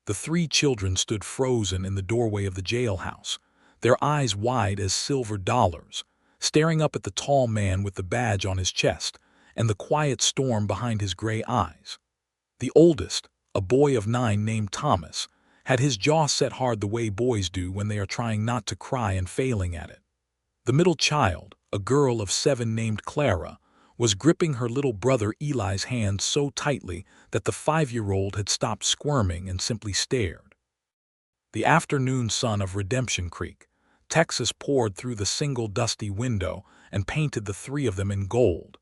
The three children stood frozen in the doorway of the jailhouse, their eyes wide as silver dollars, staring up at the tall man with the badge on his chest and the quiet storm behind his gray eyes. The oldest, a boy of 9 named Thomas, had his jaw set hard the way boys do when they are trying not to cry and failing at it. The middle child, a girl of 7 named Clara, was gripping her little brother Eli's hand so tightly that the 5-year-old had stopped squirming and simply stared. The afternoon sun of Redemption Creek, Texas poured through the single dusty window and painted the three of them in gold,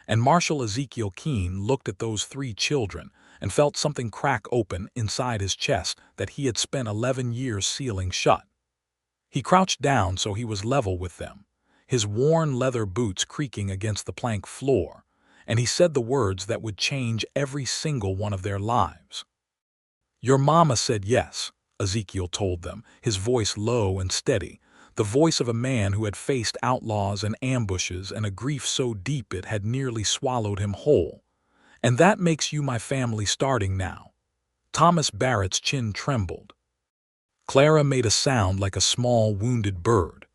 and Marshal Ezekiel Keene looked at those 3 children and felt something crack open inside his chest that he had spent 11 years sealing shut. He crouched down so he was level with them, his worn leather boots creaking against the plank floor, and he said the words that would change every single one of their lives. "Your mama said yes," Ezekiel told them, his voice low and steady, the voice of a man who had faced outlaws and ambushes and a grief so deep it had nearly swallowed him whole. "And that makes you my family starting now." Thomas Barrett's chin trembled. Clara made a sound like a small wounded bird.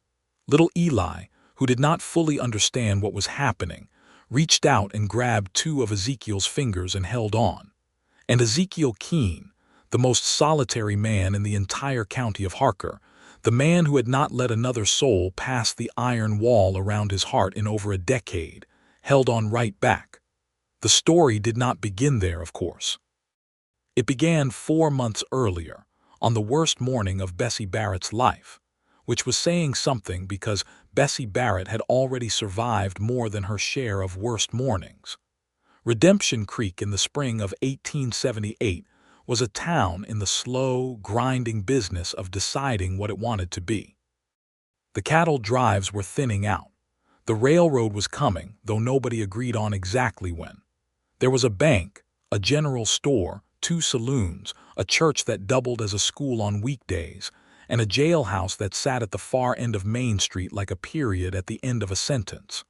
Little Eli, who did not fully understand what was happening, reached out and grabbed 2 of Ezekiel's fingers and held on. And Ezekiel Keene, the most solitary man in the entire county of Harker, the man who had not let another soul pass the iron wall around his heart in over a decade, held on right back. The story did not begin there, of course. It began 4 months earlier, on the worst morning of Bessie Barrett's life, which was saying something because Bessie Barrett had already survived more than her share of worst mornings. Redemption Creek in the spring of 1878 was a town in the slow, grinding business of deciding what it wanted to be. The cattle drives were thinning out. The railroad was coming, though nobody agreed on exactly when. There was a bank, a general store, 2 saloons, a church that doubled as a school on weekdays, and a jailhouse that sat at the far end of Main Street like a period at the end of a sentence.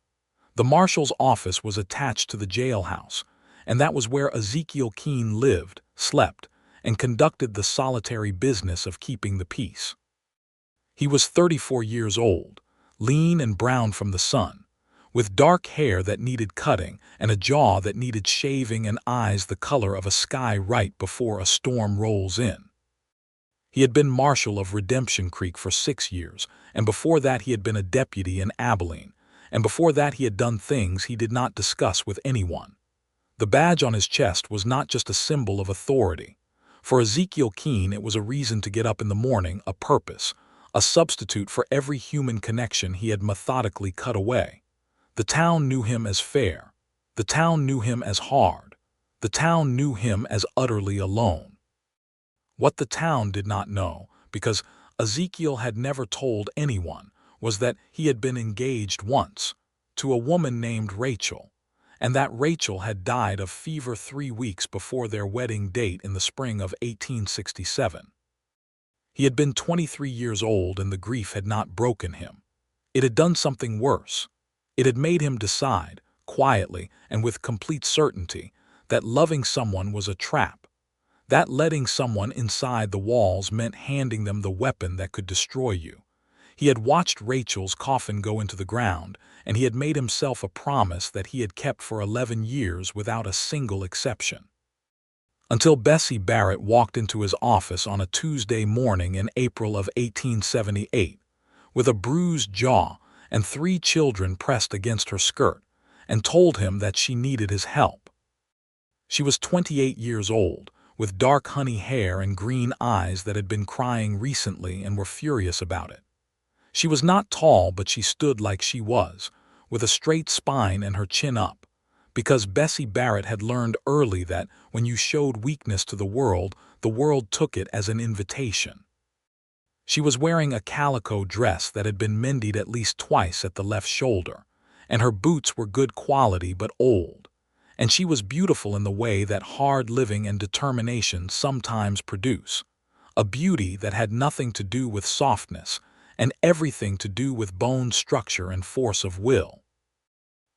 The marshal's office was attached to the jailhouse, and that was where Ezekiel Keene lived, slept, and conducted the solitary business of keeping the peace. He was 34 years old, lean and brown from the sun, with dark hair that needed cutting and a jaw that needed shaving and eyes the color of a sky right before a storm rolls in. He had been marshal of Redemption Creek for 6 years, and before that he had been a deputy in Abilene, and before that he had done things he did not discuss with anyone. The badge on his chest was not just a symbol of authority. For Ezekiel Keene it was a reason to get up in the morning, a purpose, a substitute for every human connection he had methodically cut away. The town knew him as fair. The town knew him as hard. The town knew him as utterly alone. What the town did not know, because Ezekiel had never told anyone, was that he had been engaged once, to a woman named Rachel, and that Rachel had died of fever 3 weeks before their wedding date in the spring of 1867. He had been 23 years old and the grief had not broken him. It had done something worse. It had made him decide, quietly and with complete certainty, that loving someone was a trap, that letting someone inside the walls meant handing them the weapon that could destroy you. He had watched Rachel's coffin go into the ground, and he had made himself a promise that he had kept for 11 years without a single exception. Until Bessie Barrett walked into his office on a Tuesday morning in April of 1878, with a bruised jaw and 3 children pressed against her skirt, and told him that she needed his help. She was 28 years old, with dark honey hair and green eyes that had been crying recently and were furious about it. She was not tall, but she stood like she was, with a straight spine and her chin up, because Bessie Barrett had learned early that when you showed weakness to the world took it as an invitation. She was wearing a calico dress that had been mended at least twice at the left shoulder, and her boots were good quality but old, and she was beautiful in the way that hard living and determination sometimes produce, a beauty that had nothing to do with softness and everything to do with bone structure and force of will.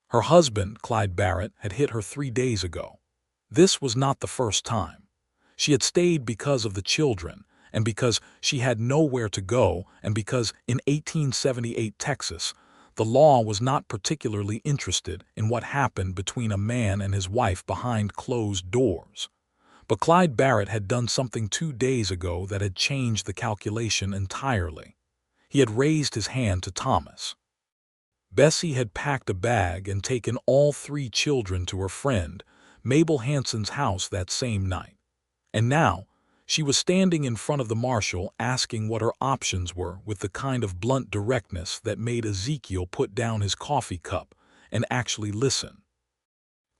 Her husband, Clyde Barrett, had hit her 3 days ago. This was not the first time. She had stayed because of the children, and because she had nowhere to go, and because in 1878 Texas, the law was not particularly interested in what happened between a man and his wife behind closed doors. But Clyde Barrett had done something 2 days ago that had changed the calculation entirely. He had raised his hand to Thomas. Bessie had packed a bag and taken all 3 children to her friend, Mabel Hanson's house that same night. And now, she was standing in front of the marshal asking what her options were with the kind of blunt directness that made Ezekiel put down his coffee cup and actually listen.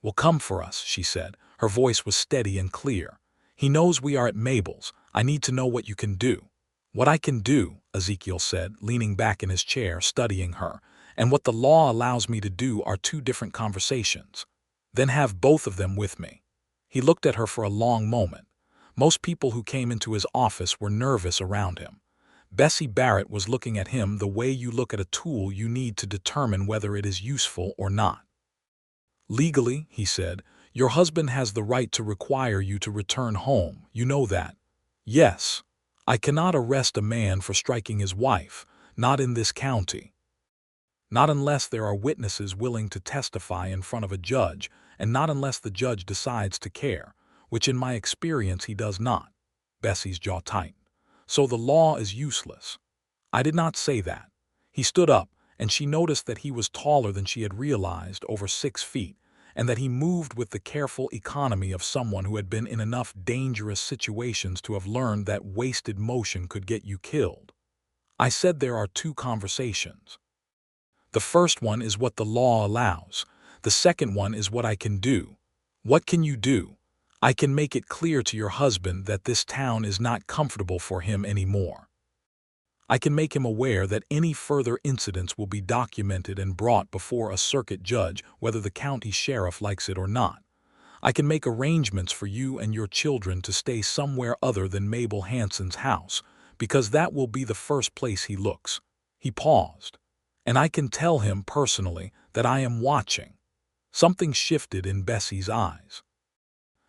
"Well, come for us," she said. Her voice was steady and clear. "He knows we are at Mabel's. I need to know what you can do." "What I can do," Ezekiel said, leaning back in his chair, studying her, "and what the law allows me to do are 2 different conversations. Then have both of them with me." He looked at her for a long moment. Most people who came into his office were nervous around him. Bessie Barrett was looking at him the way you look at a tool you need to determine whether it is useful or not. "Legally," he said, "your husband has the right to require you to return home. You know that." "Yes. I cannot arrest a man for striking his wife, not in this county. Not unless there are witnesses willing to testify in front of a judge, and not unless the judge decides to care, which in my experience he does not." Bessie's jaw tightened. "So the law is useless." "I did not say that." He stood up, and she noticed that he was taller than she had realized, over 6 feet, and that he moved with the careful economy of someone who had been in enough dangerous situations to have learned that wasted motion could get you killed. "I said there are 2 conversations. The first one is what the law allows. The second one is what I can do." "What can you do?" "I can make it clear to your husband that this town is not comfortable for him anymore. I can make him aware that any further incidents will be documented and brought before a circuit judge, whether the county sheriff likes it or not. I can make arrangements for you and your children to stay somewhere other than Mabel Hanson's house, because that will be the first place he looks." He paused. "And I can tell him personally that I am watching." Something shifted in Bessie's eyes.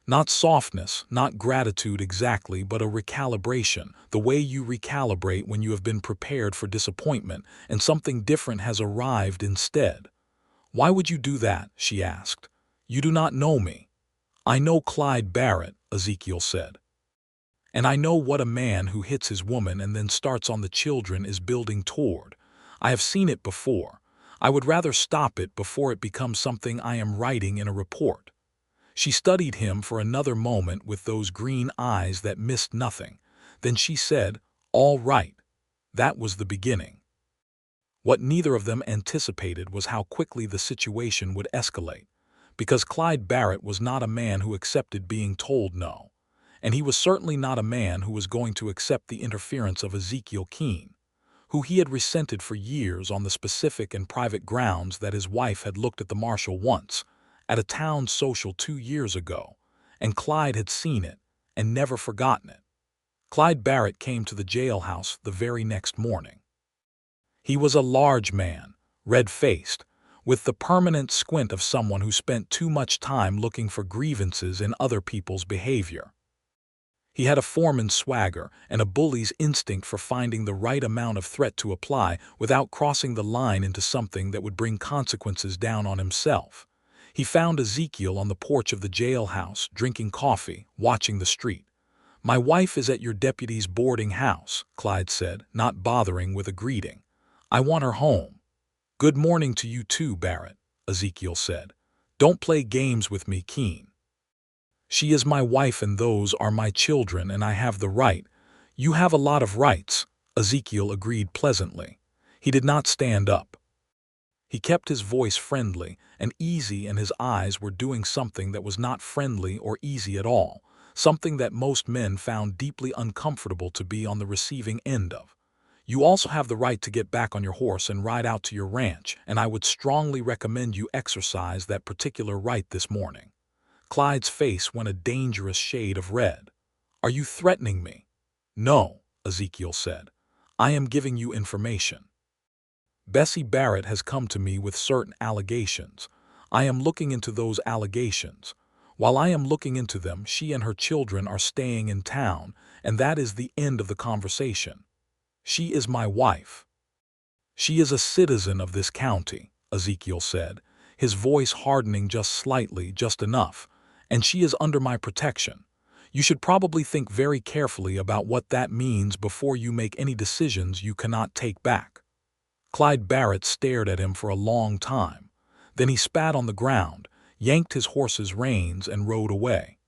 Not softness, not gratitude exactly, but a recalibration, the way you recalibrate when you have been prepared for disappointment and something different has arrived instead. "Why would you do that?" she asked. "You do not know me." "I know Clyde Barrett," Ezekiel said. "And I know what a man who hits his woman and then starts on the children is building toward. I have seen it before. I would rather stop it before it becomes something I am writing in a report." She studied him for another moment with those green eyes that missed nothing. Then she said, "All right." That was the beginning. What neither of them anticipated was how quickly the situation would escalate, because Clyde Barrett was not a man who accepted being told no, and he was certainly not a man who was going to accept the interference of Ezekiel Keene, who he had resented for years on the specific and private grounds that his wife had looked at the marshal once, at a town social 2 years ago, and Clyde had seen it and never forgotten it. Clyde Barrett came to the jailhouse the very next morning. He was a large man, red-faced, with the permanent squint of someone who spent too much time looking for grievances in other people's behavior. He had a foreman's swagger and a bully's instinct for finding the right amount of threat to apply without crossing the line into something that would bring consequences down on himself. He found Ezekiel on the porch of the jailhouse, drinking coffee, watching the street. "My wife is at your deputy's boarding house," Clyde said, not bothering with a greeting. "I want her home." "Good morning to you too, Barrett," Ezekiel said. "Don't play games with me, Keene. She is my wife and those are my children and I have the right." "You have a lot of rights," Ezekiel agreed pleasantly. He did not stand up. He kept his voice friendly and easy, and his eyes were doing something that was not friendly or easy at all, something that most men found deeply uncomfortable to be on the receiving end of. "You also have the right to get back on your horse and ride out to your ranch, and I would strongly recommend you exercise that particular right this morning." Clyde's face went a dangerous shade of red. "Are you threatening me?" "No," Ezekiel said. "I am giving you information. Bessie Barrett has come to me with certain allegations. I am looking into those allegations. While I am looking into them, she and her children are staying in town, and that is the end of the conversation. She is my wife. She is a citizen of this county, Ezekiel said, his voice hardening just slightly, just enough, and she is under my protection. You should probably think very carefully about what that means before you make any decisions you cannot take back. Clyde Barrett stared at him for a long time. Then he spat on the ground, yanked his horse's reins, and rode away.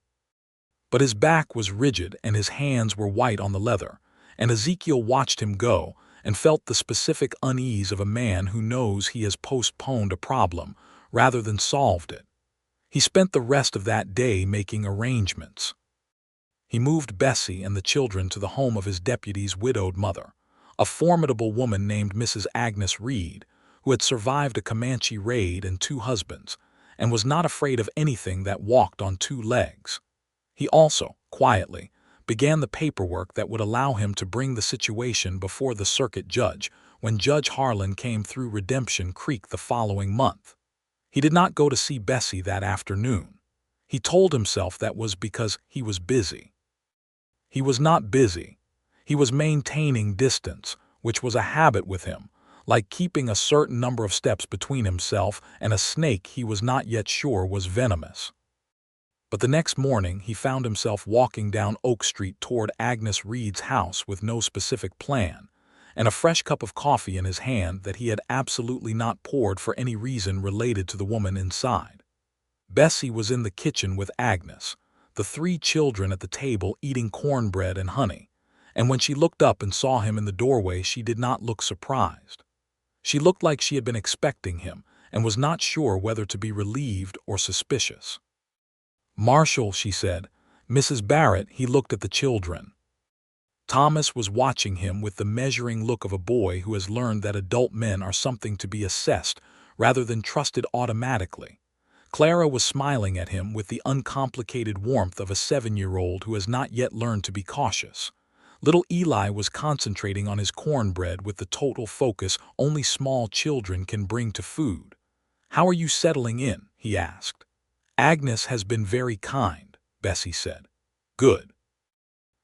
But his back was rigid and his hands were white on the leather, and Ezekiel watched him go and felt the specific unease of a man who knows he has postponed a problem rather than solved it. He spent the rest of that day making arrangements. He moved Bessie and the children to the home of his deputy's widowed mother, a formidable woman named Mrs. Agnes Reed, who had survived a Comanche raid and 2 husbands, and was not afraid of anything that walked on 2 legs. He also, quietly, began the paperwork that would allow him to bring the situation before the circuit judge when Judge Harlan came through Redemption Creek the following month. He did not go to see Bessie that afternoon. He told himself that was because he was busy. He was not busy. He was maintaining distance, which was a habit with him, like keeping a certain number of steps between himself and a snake he was not yet sure was venomous. But the next morning he found himself walking down Oak Street toward Agnes Reed's house with no specific plan, and a fresh cup of coffee in his hand that he had absolutely not poured for any reason related to the woman inside. Bessie was in the kitchen with Agnes, the 3 children at the table eating cornbread and honey, and when she looked up and saw him in the doorway she did not look surprised. She looked like she had been expecting him and was not sure whether to be relieved or suspicious. "Marshal," she said. "Mrs. Barrett." He looked at the children. Thomas was watching him with the measuring look of a boy who has learned that adult men are something to be assessed rather than trusted automatically. Clara was smiling at him with the uncomplicated warmth of a 7-year-old who has not yet learned to be cautious. Little Eli was concentrating on his cornbread with the total focus only small children can bring to food. "How are you settling in?" he asked. "Agnes has been very kind," Bessie said. "Good."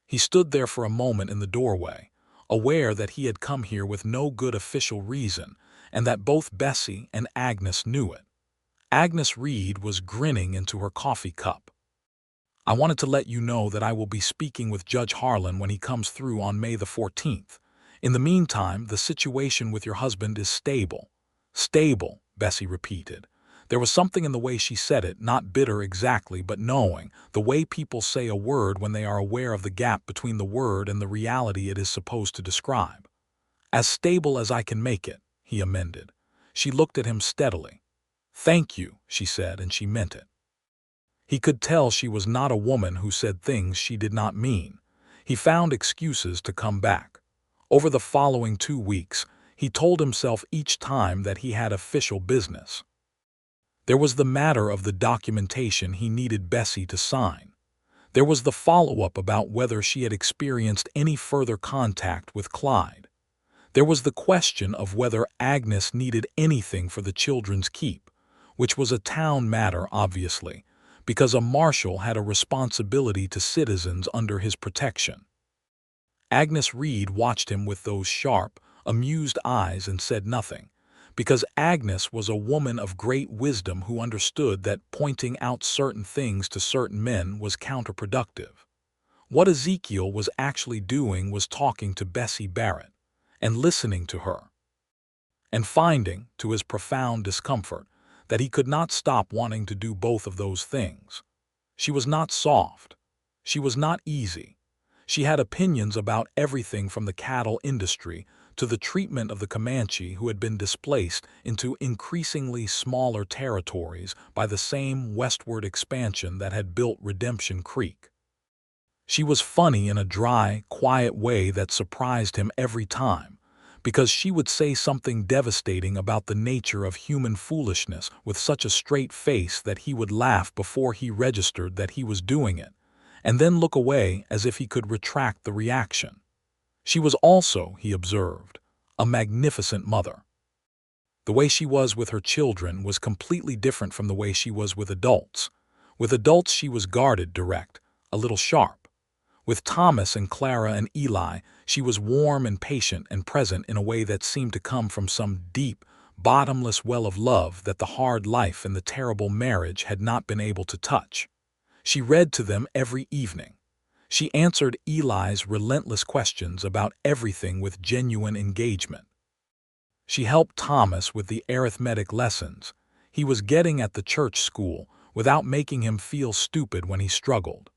He stood there for a moment in the doorway, aware that he had come here with no good official reason, and that both Bessie and Agnes knew it. Agnes Reed was grinning into her coffee cup. "I wanted to let you know that I will be speaking with Judge Harlan when he comes through on May the 14th. In the meantime, the situation with your husband is stable." "Stable," Bessie repeated. There was something in the way she said it, not bitter exactly, but knowing, the way people say a word when they are aware of the gap between the word and the reality it is supposed to describe. "As stable as I can make it," he amended. She looked at him steadily. "Thank you," she said, and she meant it. He could tell she was not a woman who said things she did not mean. He found excuses to come back. Over the following 2 weeks, he told himself each time that he had official business. There was the matter of the documentation he needed Bessie to sign. There was the follow-up about whether she had experienced any further contact with Clyde. There was the question of whether Agnes needed anything for the children's keep, which was a town matter, obviously, because a marshal had a responsibility to citizens under his protection. Agnes Reed watched him with those sharp, amused eyes and said nothing, because Agnes was a woman of great wisdom who understood that pointing out certain things to certain men was counterproductive. What Ezekiel was actually doing was talking to Bessie Barrett and listening to her, and finding, to his profound discomfort, that he could not stop wanting to do both of those things. She was not soft. She was not easy. She had opinions about everything from the cattle industry to the treatment of the Comanche who had been displaced into increasingly smaller territories by the same westward expansion that had built Redemption Creek. She was funny in a dry, quiet way that surprised him every time, because she would say something devastating about the nature of human foolishness with such a straight face that he would laugh before he registered that he was doing it, and then look away as if he could retract the reaction. She was also, he observed, a magnificent mother. The way she was with her children was completely different from the way she was with adults. With adults she was guarded, direct, a little sharp. With Thomas and Clara and Eli, she was warm and patient and present in a way that seemed to come from some deep, bottomless well of love that the hard life and the terrible marriage had not been able to touch. She read to them every evening. She answered Eli's relentless questions about everything with genuine engagement. She helped Thomas with the arithmetic lessons he was getting at the church school without making him feel stupid when he struggled.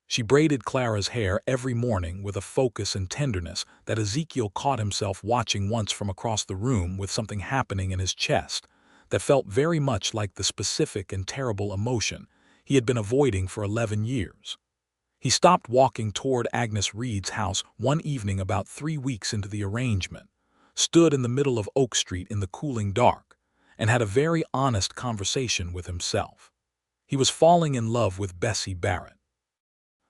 She braided Clara's hair every morning with a focus and tenderness that Ezekiel caught himself watching once from across the room, with something happening in his chest that felt very much like the specific and terrible emotion he had been avoiding for 11 years. He stopped walking toward Agnes Reed's house one evening about 3 weeks into the arrangement, stood in the middle of Oak Street in the cooling dark, and had a very honest conversation with himself. He was falling in love with Bessie Barrett.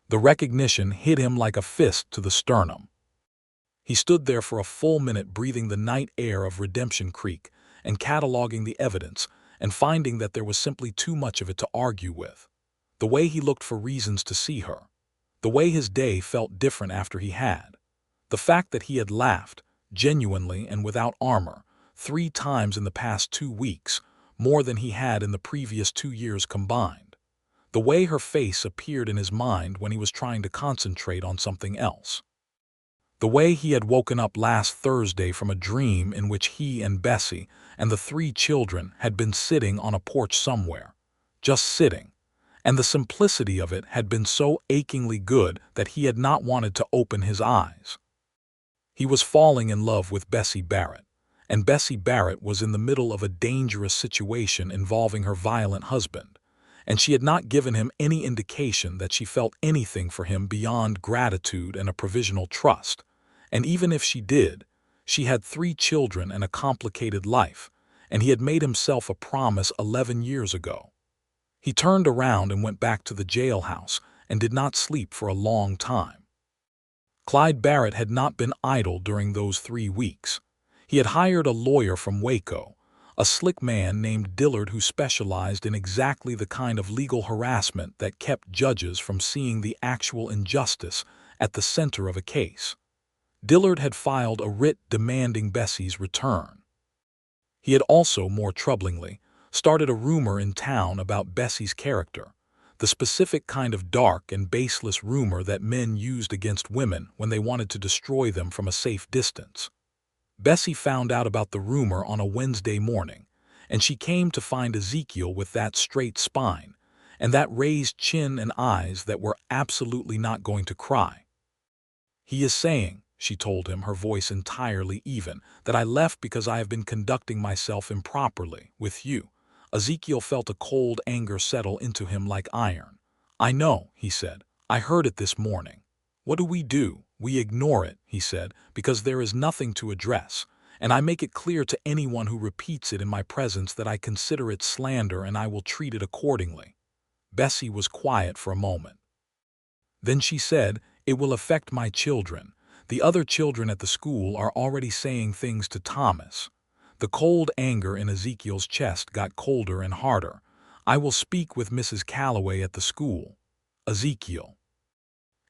The recognition hit him like a fist to the sternum. He stood there for a full minute, breathing the night air of Redemption Creek and cataloging the evidence and finding that there was simply too much of it to argue with. The way he looked for reasons to see her. The way his day felt different after he had. The fact that he had laughed, genuinely and without armor, 3 times in the past 2 weeks, more than he had in the previous 2 years combined. The way her face appeared in his mind when he was trying to concentrate on something else. The way he had woken up last Thursday from a dream in which he and Bessie and the 3 children had been sitting on a porch somewhere, just sitting, and the simplicity of it had been so achingly good that he had not wanted to open his eyes. He was falling in love with Bessie Barrett, and Bessie Barrett was in the middle of a dangerous situation involving her violent husband, and she had not given him any indication that she felt anything for him beyond gratitude and a provisional trust. And even if she did, she had 3 children and a complicated life, and he had made himself a promise 11 years ago. He turned around and went back to the jailhouse and did not sleep for a long time. Clyde Barrett had not been idle during those 3 weeks. He had hired a lawyer from Waco, a slick man named Dillard who specialized in exactly the kind of legal harassment that kept judges from seeing the actual injustice at the center of a case. Dillard had filed a writ demanding Bessie's return. He had also, more troublingly, started a rumor in town about Bessie's character, the specific kind of dark and baseless rumor that men used against women when they wanted to destroy them from a safe distance. Bessie found out about the rumor on a Wednesday morning, and she came to find Ezekiel with that straight spine and that raised chin and eyes that were absolutely not going to cry. "He is saying," she told him, her voice entirely even, "that I left because I have been conducting myself improperly with you." Ezekiel felt a cold anger settle into him like iron. "I know," he said. "I heard it this morning." "What do? We ignore it," he said, "because there is nothing to address, and I make it clear to anyone who repeats it in my presence that I consider it slander and I will treat it accordingly." Bessie was quiet for a moment. Then she said, "It will affect my children. The other children at the school are already saying things to Thomas." The cold anger in Ezekiel's chest got colder and harder. "I will speak with Mrs. Calloway at the school." Ezekiel.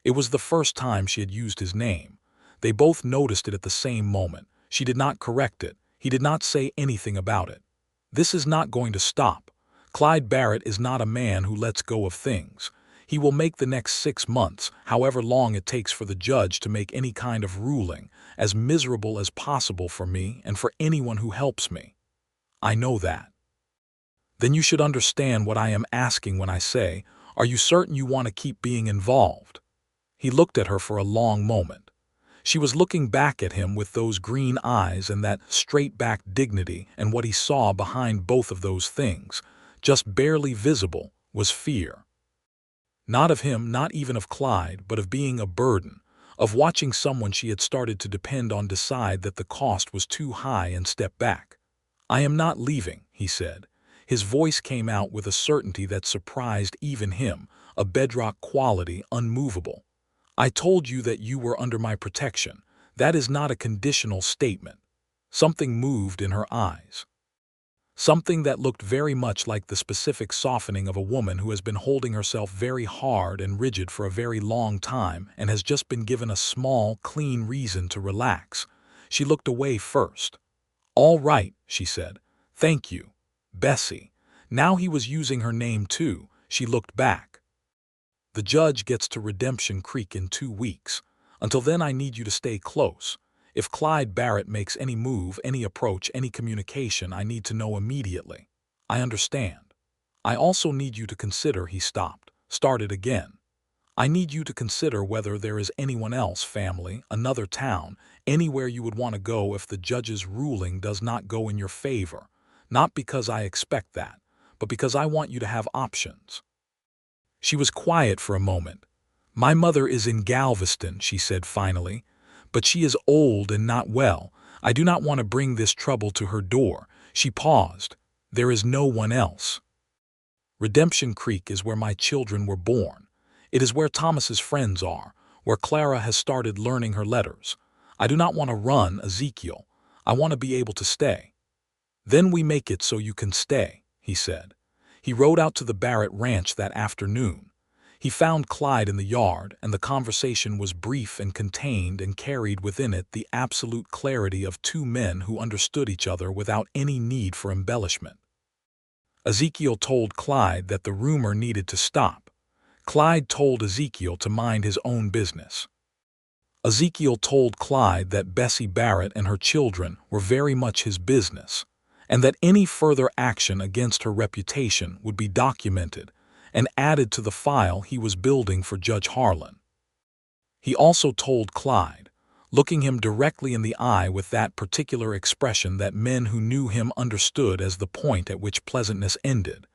It was the first time she had used his name. They both noticed it at the same moment. She did not correct it. He did not say anything about it. This is not going to stop. Clyde Barrett is not a man who lets go of things. He will make the next 6 months, however long it takes for the judge to make any kind of ruling, as miserable as possible for me and for anyone who helps me. I know that. Then you should understand what I am asking when I say, are you certain you want to keep being involved? He looked at her for a long moment. She was looking back at him with those green eyes and that straight-back dignity, and what he saw behind both of those things, just barely visible, was fear. Not of him, not even of Clyde, but of being a burden, of watching someone she had started to depend on decide that the cost was too high and step back. "I am not leaving," he said. His voice came out with a certainty that surprised even him, a bedrock quality, unmovable. "I told you that you were under my protection. That is not a conditional statement." Something moved in her eyes. something that looked very much like the specific softening of a woman who has been holding herself very hard and rigid for a very long time and has just been given a small, clean reason to relax. She looked away first. "All right," she said. "Thank you, Bessie." Now he was using her name too. She looked back. "The judge gets to Redemption Creek in 2 weeks. Until then I need you to stay close. If Clyde Barrett makes any move, any approach, any communication, I need to know immediately." "I understand. I also need you to consider," he started again. "I need you to consider whether there is anyone else, family, another town, anywhere you would want to go if the judge's ruling does not go in your favor. Not because I expect that, but because I want you to have options." She was quiet for a moment. "My mother is in Galveston," she said finally, "but she is old and not well. I do not want to bring this trouble to her door." She paused. "There is no one else. Redemption Creek is where my children were born. It is where Thomas's friends are, where Clara has started learning her letters. I do not want to run, Ezekiel. I want to be able to stay." "Then we make it so you can stay," he said. He rode out to the Barrett ranch that afternoon. He found Clyde in the yard, and the conversation was brief and contained and carried within it the absolute clarity of 2 men who understood each other without any need for embellishment. Ezekiel told Clyde that the rumor needed to stop. Clyde told Ezekiel to mind his own business. Ezekiel told Clyde that Bessie Barrett and her children were very much his business, and that any further action against her reputation would be documented and added to the file he was building for Judge Harlan. He also told Clyde, looking him directly in the eye with that particular expression that men who knew him understood as the point at which pleasantness ended,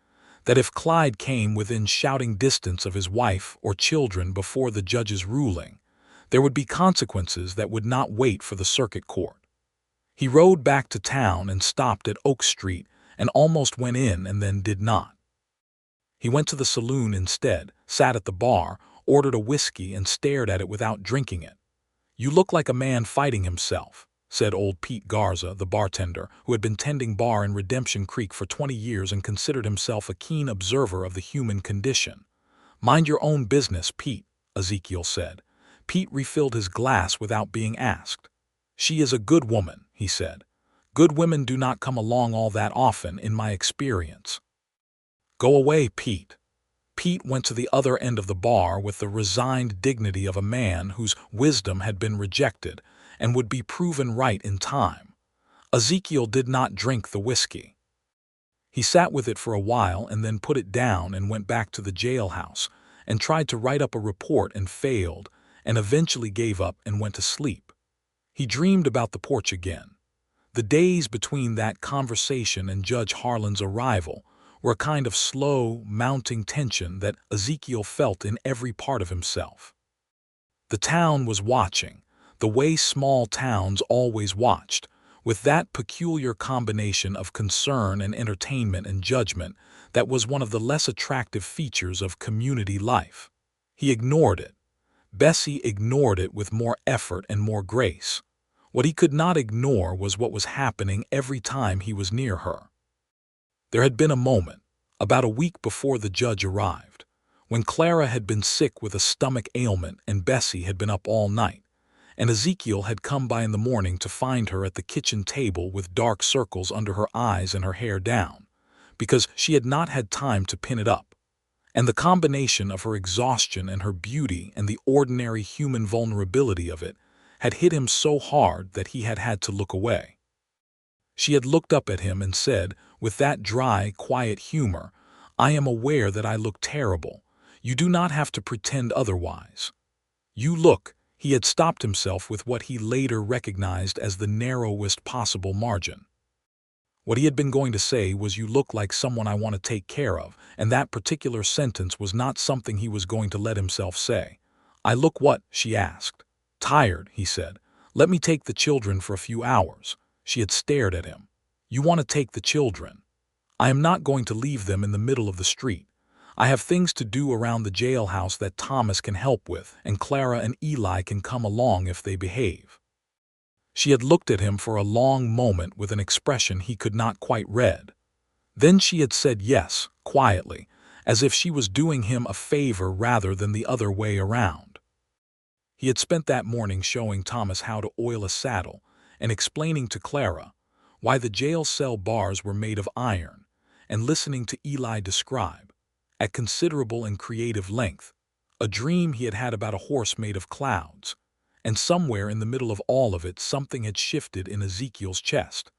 that if Clyde came within shouting distance of his wife or children before the judge's ruling, there would be consequences that would not wait for the circuit court. He rode back to town and stopped at Oak Street and almost went in and then did not. He went to the saloon instead, sat at the bar, ordered a whiskey and stared at it without drinking it. "You look like a man fighting himself," said old Pete Garza, the bartender, who had been tending bar in Redemption Creek for 20 years and considered himself a keen observer of the human condition. "Mind your own business, Pete," Ezekiel said. Pete refilled his glass without being asked. "She is a good woman," he said. "Good women do not come along all that often, in my experience." "Go away, Pete." Pete went to the other end of the bar with the resigned dignity of a man whose wisdom had been rejected and would be proven right in time. Ezekiel did not drink the whiskey. He sat with it for a while and then put it down and went back to the jailhouse and tried to write up a report and failed, and eventually gave up and went to sleep. He dreamed about the porch again. The days between that conversation and Judge Harlan's arrival were a kind of slow, mounting tension that Ezekiel felt in every part of himself. The town was watching, the way small towns always watched, with that peculiar combination of concern and entertainment and judgment that was one of the less attractive features of community life. He ignored it. Bessie ignored it with more effort and more grace. What he could not ignore was what was happening every time he was near her. There had been a moment, about a week before the judge arrived, when Clara had been sick with a stomach ailment and Bessie had been up all night, and Ezekiel had come by in the morning to find her at the kitchen table with dark circles under her eyes and her hair down, because she had not had time to pin it up. And the combination of her exhaustion and her beauty and the ordinary human vulnerability of it had hit him so hard that he had had to look away. She had looked up at him and said, with that dry, quiet humor, "I am aware that I look terrible. You do not have to pretend otherwise. You look—" He had stopped himself with what he later recognized as the narrowest possible margin. What he had been going to say was, "You look like someone I want to take care of," and that particular sentence was not something he was going to let himself say. "I look what?" she asked. "Tired," he said. "Let me take the children for a few hours." She had stared at him. "You want to take the children?" "I am not going to leave them in the middle of the street. I have things to do around the jailhouse that Thomas can help with, and Clara and Eli can come along if they behave." She had looked at him for a long moment with an expression he could not quite read. Then she had said yes, quietly, as if she was doing him a favor rather than the other way around. He had spent that morning showing Thomas how to oil a saddle and explaining to Clara why the jail cell bars were made of iron, and listening to Eli describe, at considerable and creative length, a dream he had had about a horse made of clouds, and somewhere in the middle of all of it something had shifted in Ezekiel's chest.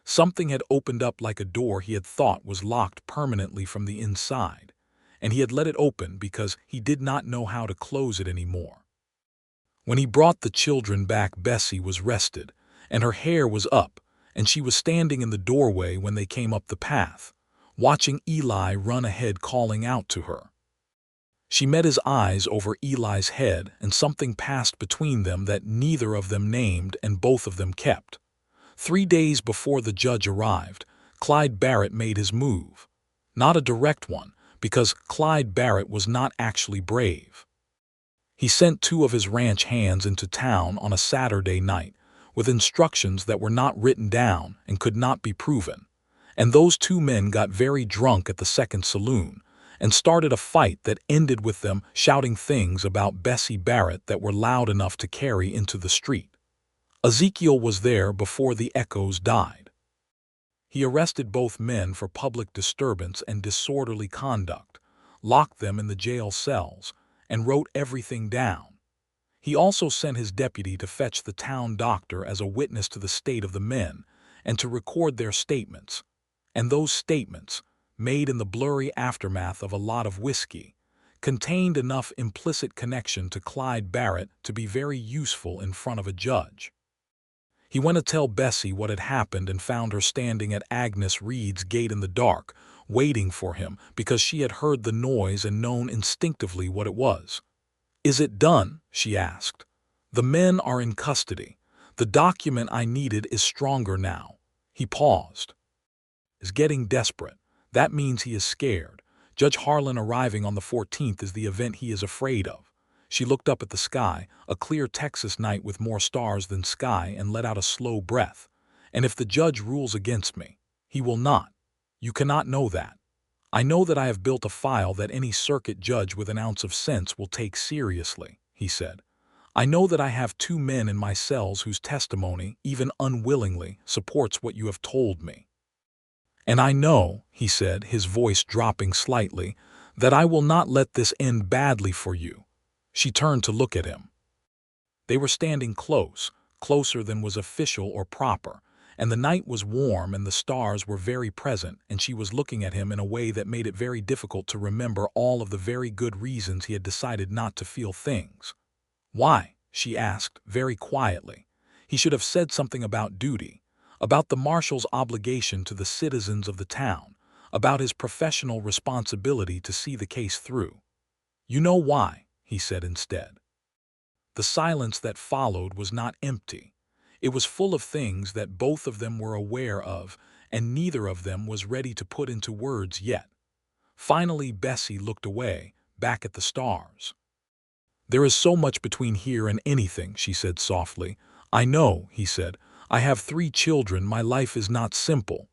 Something had opened up like a door he had thought was locked permanently from the inside, and he had let it open because he did not know how to close it anymore. When he brought the children back, Bessie was rested, and her hair was up, and she was standing in the doorway when they came up the path, watching Eli run ahead calling out to her. She met his eyes over Eli's head, and something passed between them that neither of them named and both of them kept. 3 days before the judge arrived, Clyde Barrett made his move. Not a direct one, because Clyde Barrett was not actually brave. He sent 2 of his ranch hands into town on a Saturday night with instructions that were not written down and could not be proven, and those 2 men got very drunk at the second saloon and started a fight that ended with them shouting things about Bessie Barrett that were loud enough to carry into the street. Ezekiel was there before the echoes died. He arrested both men for public disturbance and disorderly conduct, locked them in the jail cells, and wrote everything down. He also sent his deputy to fetch the town doctor as a witness to the state of the men and to record their statements. And those statements, made in the blurry aftermath of a lot of whiskey, contained enough implicit connection to Clyde Barrett to be very useful in front of a judge. He went to tell Bessie what had happened and found her standing at Agnes Reed's gate in the dark, waiting for him because she had heard the noise and known instinctively what it was. "Is it done?" she asked. "The men are in custody. The document I needed is stronger now." He paused. "Is getting desperate. That means he is scared. Judge Harlan arriving on the 14th is the event he is afraid of." She looked up at the sky, a clear Texas night with more stars than sky, and let out a slow breath. "And if the judge rules against me, he will not. You cannot know that. I know that I have built a file that any circuit judge with an ounce of sense will take seriously," he said. "I know that I have 2 men in my cells whose testimony, even unwillingly, supports what you have told me. And I know," he said, his voice dropping slightly, "that I will not let this end badly for you." She turned to look at him. They were standing close, closer than was official or proper, and the night was warm and the stars were very present, and she was looking at him in a way that made it very difficult to remember all of the very good reasons he had decided not to feel things. "Why?" she asked, very quietly. He should have said something about duty, about the marshal's obligation to the citizens of the town, about his professional responsibility to see the case through. "You know why," he said instead. The silence that followed was not empty. It was full of things that both of them were aware of, and neither of them was ready to put into words yet. Finally, Bessie looked away, back at the stars. "There is so much between here and anything," she said softly. "I know," he said. "I have 3 children. My life is not simple."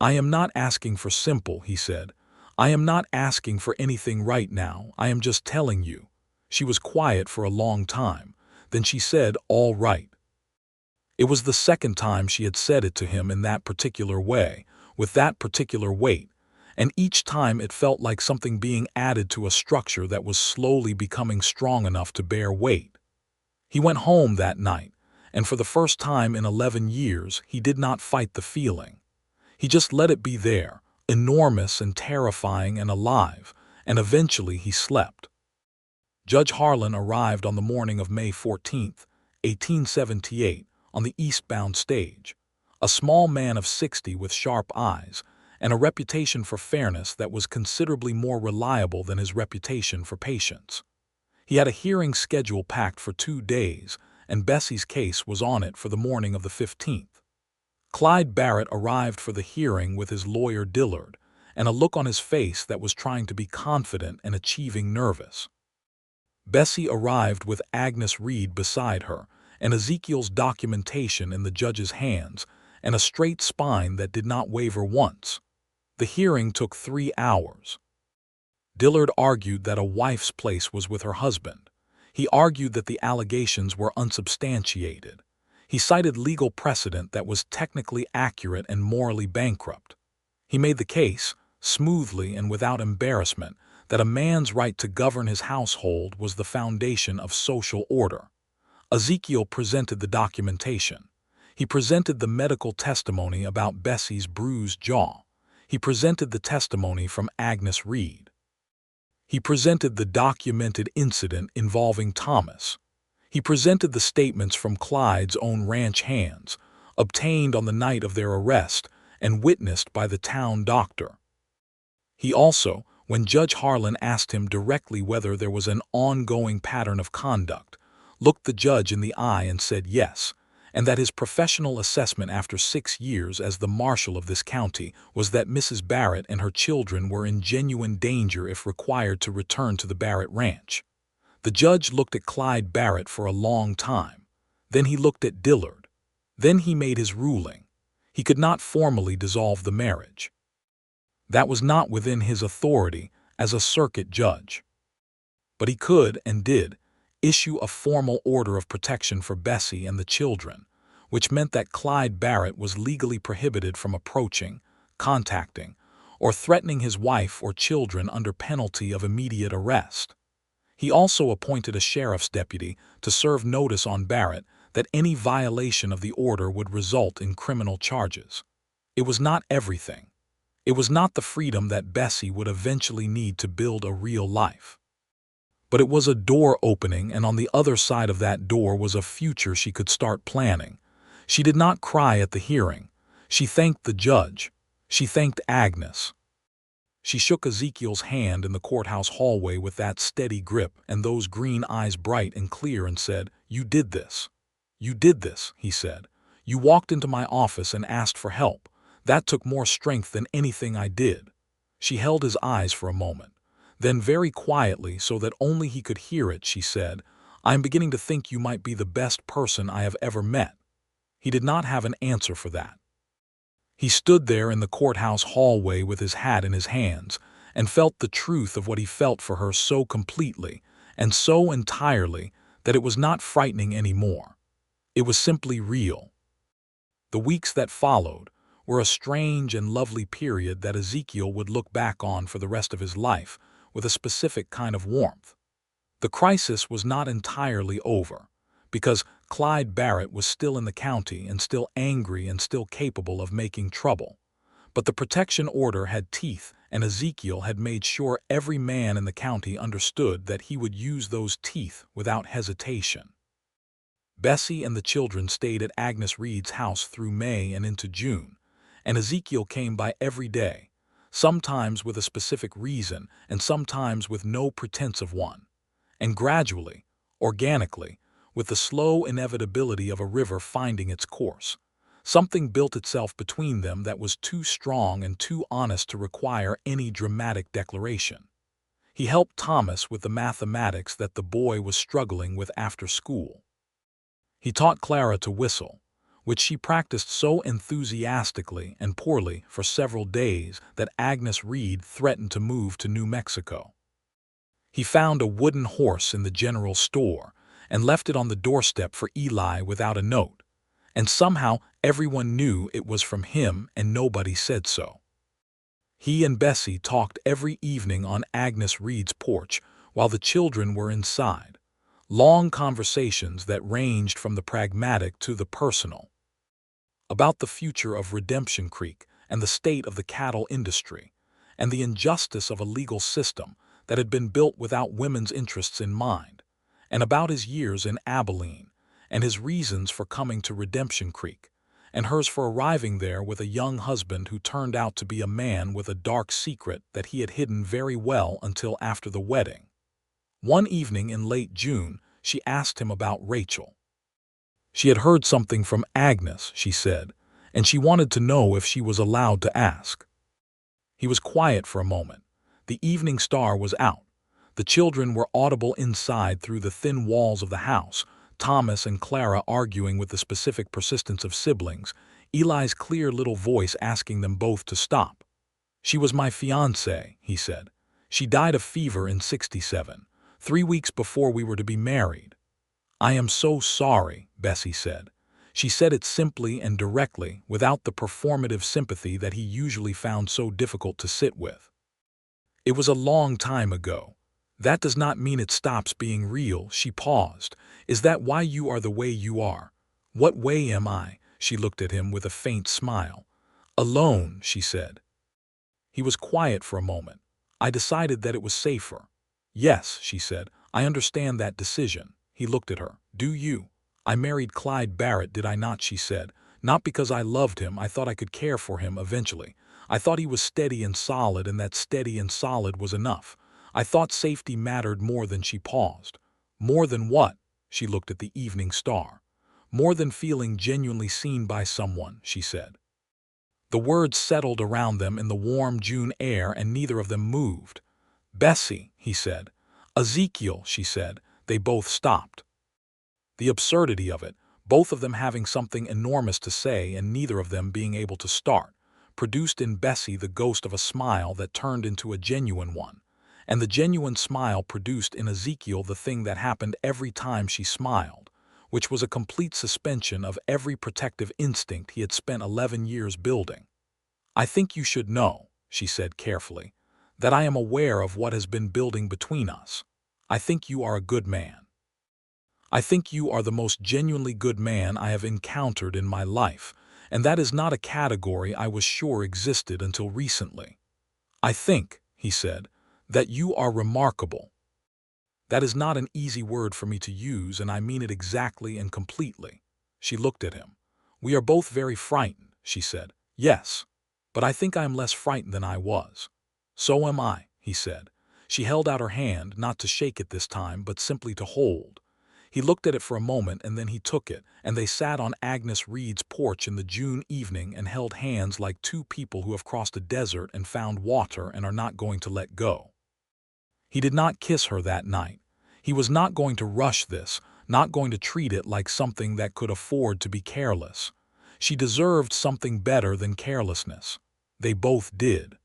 "I am not asking for simple," he said. "I am not asking for anything right now. I am just telling you." She was quiet for a long time. Then she said, "All right." It was the second time she had said it to him in that particular way, with that particular weight, and each time it felt like something being added to a structure that was slowly becoming strong enough to bear weight. He went home that night, and for the first time in 11 years he did not fight the feeling. He just let it be there, enormous and terrifying and alive, and eventually he slept. Judge Harlan arrived on the morning of May 14th, 1878, on the eastbound stage, a small man of 60 with sharp eyes, and a reputation for fairness that was considerably more reliable than his reputation for patience. He had a hearing schedule packed for 2 days, and Bessie's case was on it for the morning of the 15th. Clyde Barrett arrived for the hearing with his lawyer Dillard, and a look on his face that was trying to be confident and achieving nervous. Bessie arrived with Agnes Reed beside her, and Ezekiel's documentation in the judge's hands, and a straight spine that did not waver once. The hearing took 3 hours. Dillard argued that a wife's place was with her husband. He argued that the allegations were unsubstantiated. He cited legal precedent that was technically accurate and morally bankrupt. He made the case, smoothly and without embarrassment, that a man's right to govern his household was the foundation of social order. Ezekiel presented the documentation. He presented the medical testimony about Bessie's bruised jaw. He presented the testimony from Agnes Reed. He presented the documented incident involving Thomas. He presented the statements from Clyde's own ranch hands, obtained on the night of their arrest and witnessed by the town doctor. He also, when Judge Harlan asked him directly whether there was an ongoing pattern of conduct, looked the judge in the eye and said yes, and that his professional assessment after 6 years as the marshal of this county was that Mrs. Barrett and her children were in genuine danger if required to return to the Barrett ranch. The judge looked at Clyde Barrett for a long time. Then he looked at Dillard. Then he made his ruling. He could not formally dissolve the marriage. That was not within his authority as a circuit judge. But he could, and did, issue a formal order of protection for Bessie and the children, which meant that Clyde Barrett was legally prohibited from approaching, contacting, or threatening his wife or children under penalty of immediate arrest. He also appointed a sheriff's deputy to serve notice on Barrett that any violation of the order would result in criminal charges. It was not everything. It was not the freedom that Bessie would eventually need to build a real life. But it was a door opening, and on the other side of that door was a future she could start planning. She did not cry at the hearing. She thanked the judge. She thanked Agnes. She shook Ezekiel's hand in the courthouse hallway with that steady grip and those green eyes bright and clear and said, "You did this. You did this," he said. "You walked into my office and asked for help. That took more strength than anything I did." She held his eyes for a moment. Then very quietly, so that only he could hear it, she said, "I am beginning to think you might be the best person I have ever met." He did not have an answer for that. He stood there in the courthouse hallway with his hat in his hands and felt the truth of what he felt for her so completely and so entirely that it was not frightening anymore. It was simply real. The weeks that followed were a strange and lovely period that Ezekiel would look back on for the rest of his life with a specific kind of warmth. The crisis was not entirely over, because Clyde Barrett was still in the county and still angry and still capable of making trouble. But the protection order had teeth, and Ezekiel had made sure every man in the county understood that he would use those teeth without hesitation. Bessie and the children stayed at Agnes Reed's house through May and into June, and Ezekiel came by every day, sometimes with a specific reason and sometimes with no pretense of one. And gradually, organically, with the slow inevitability of a river finding its course, something built itself between them that was too strong and too honest to require any dramatic declaration. He helped Thomas with the mathematics that the boy was struggling with after school. He taught Clara to whistle, which she practiced so enthusiastically and poorly for several days that Agnes Reed threatened to move to New Mexico. He found a wooden horse in the general store and left it on the doorstep for Eli without a note, and somehow everyone knew it was from him and nobody said so. He and Bessie talked every evening on Agnes Reed's porch while the children were inside, long conversations that ranged from the pragmatic to the personal, about the future of Redemption Creek and the state of the cattle industry, and the injustice of a legal system that had been built without women's interests in mind, and about his years in Abilene, and his reasons for coming to Redemption Creek, and hers for arriving there with a young husband who turned out to be a man with a dark secret that he had hidden very well until after the wedding. One evening in late June, she asked him about Rachel. She had heard something from Agnes, she said, and she wanted to know if she was allowed to ask. He was quiet for a moment. The evening star was out. The children were audible inside through the thin walls of the house, Thomas and Clara arguing with the specific persistence of siblings, Eli's clear little voice asking them both to stop. "She was my fiancée," he said. "She died of fever in '67, 3 weeks before we were to be married." "I am so sorry," Bessie said. She said it simply and directly, without the performative sympathy that he usually found so difficult to sit with. "It was a long time ago. That does not mean it stops being real." She paused. "Is that why you are the way you are?" "What way am I?" She looked at him with a faint smile. "Alone," she said. He was quiet for a moment. "I decided that it was safer." "Yes," she said, "I understand that decision." He looked at her. "Do you?" "I married Clyde Barrett, did I not?" she said. "Not because I loved him. I thought I could care for him eventually. I thought he was steady and solid, and that steady and solid was enough. I thought safety mattered more than." She paused. "More than what?" She looked at the evening star. "More than feeling genuinely seen by someone," she said. The words settled around them in the warm June air, and neither of them moved. "Bessie," he said. "Ezekiel," she said. They both stopped. The absurdity of it, both of them having something enormous to say and neither of them being able to start, produced in Bessie the ghost of a smile that turned into a genuine one, and the genuine smile produced in Ezekiel the thing that happened every time she smiled, which was a complete suspension of every protective instinct he had spent 11 years building. "I think you should know," she said carefully, "that I am aware of what has been building between us. I think you are a good man. I think you are the most genuinely good man I have encountered in my life, and that is not a category I was sure existed until recently. I think," he said, "that you are remarkable. That is not an easy word for me to use, and I mean it exactly and completely." She looked at him. "We are both very frightened," she said. "Yes, but I think I am less frightened than I was." "So am I," he said. She held out her hand, not to shake it this time, but simply to hold. He looked at it for a moment, and then he took it, and they sat on Agnes Reed's porch in the June evening and held hands like two people who have crossed a desert and found water and are not going to let go. He did not kiss her that night. He was not going to rush this, not going to treat it like something that could afford to be careless. She deserved something better than carelessness. They both did.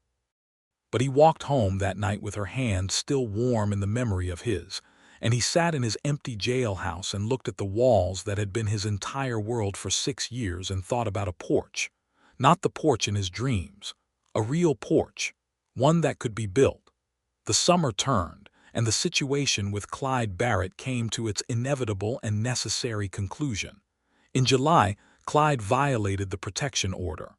But he walked home that night with her hand still warm in the memory of his, and he sat in his empty jailhouse and looked at the walls that had been his entire world for 6 years and thought about a porch. Not the porch in his dreams. A real porch. One that could be built. The summer turned, and the situation with Clyde Barrett came to its inevitable and necessary conclusion. In July, Clyde violated the protection order.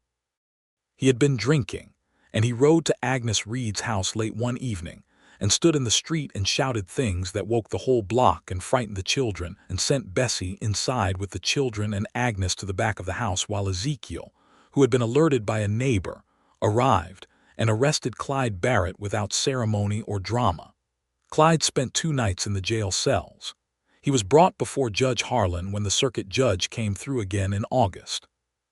He had been drinking, and he rode to Agnes Reed's house late one evening, and stood in the street and shouted things that woke the whole block and frightened the children and sent Bessie inside with the children and Agnes to the back of the house while Ezekiel, who had been alerted by a neighbor, arrived and arrested Clyde Barrett without ceremony or drama. Clyde spent 2 nights in the jail cells. He was brought before Judge Harlan when the circuit judge came through again in August.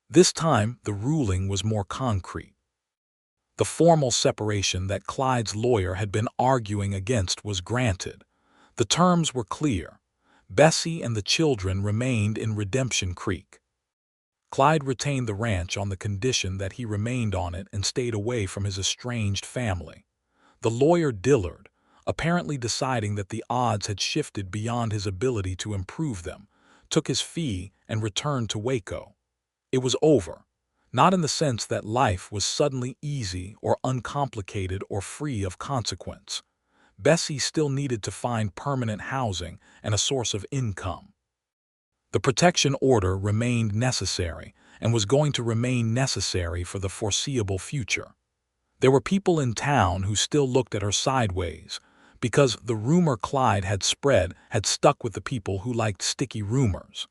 This time, the ruling was more concrete. The formal separation that Clyde's lawyer had been arguing against was granted. The terms were clear. Bessie and the children remained in Redemption Creek. Clyde retained the ranch on the condition that he remained on it and stayed away from his estranged family. The lawyer Dillard, apparently deciding that the odds had shifted beyond his ability to improve them, took his fee and returned to Waco. It was over. Not in the sense that life was suddenly easy or uncomplicated or free of consequence. Bessie still needed to find permanent housing and a source of income. The protection order remained necessary and was going to remain necessary for the foreseeable future. There were people in town who still looked at her sideways, because the rumor Clyde had spread had stuck with the people who liked sticky rumors.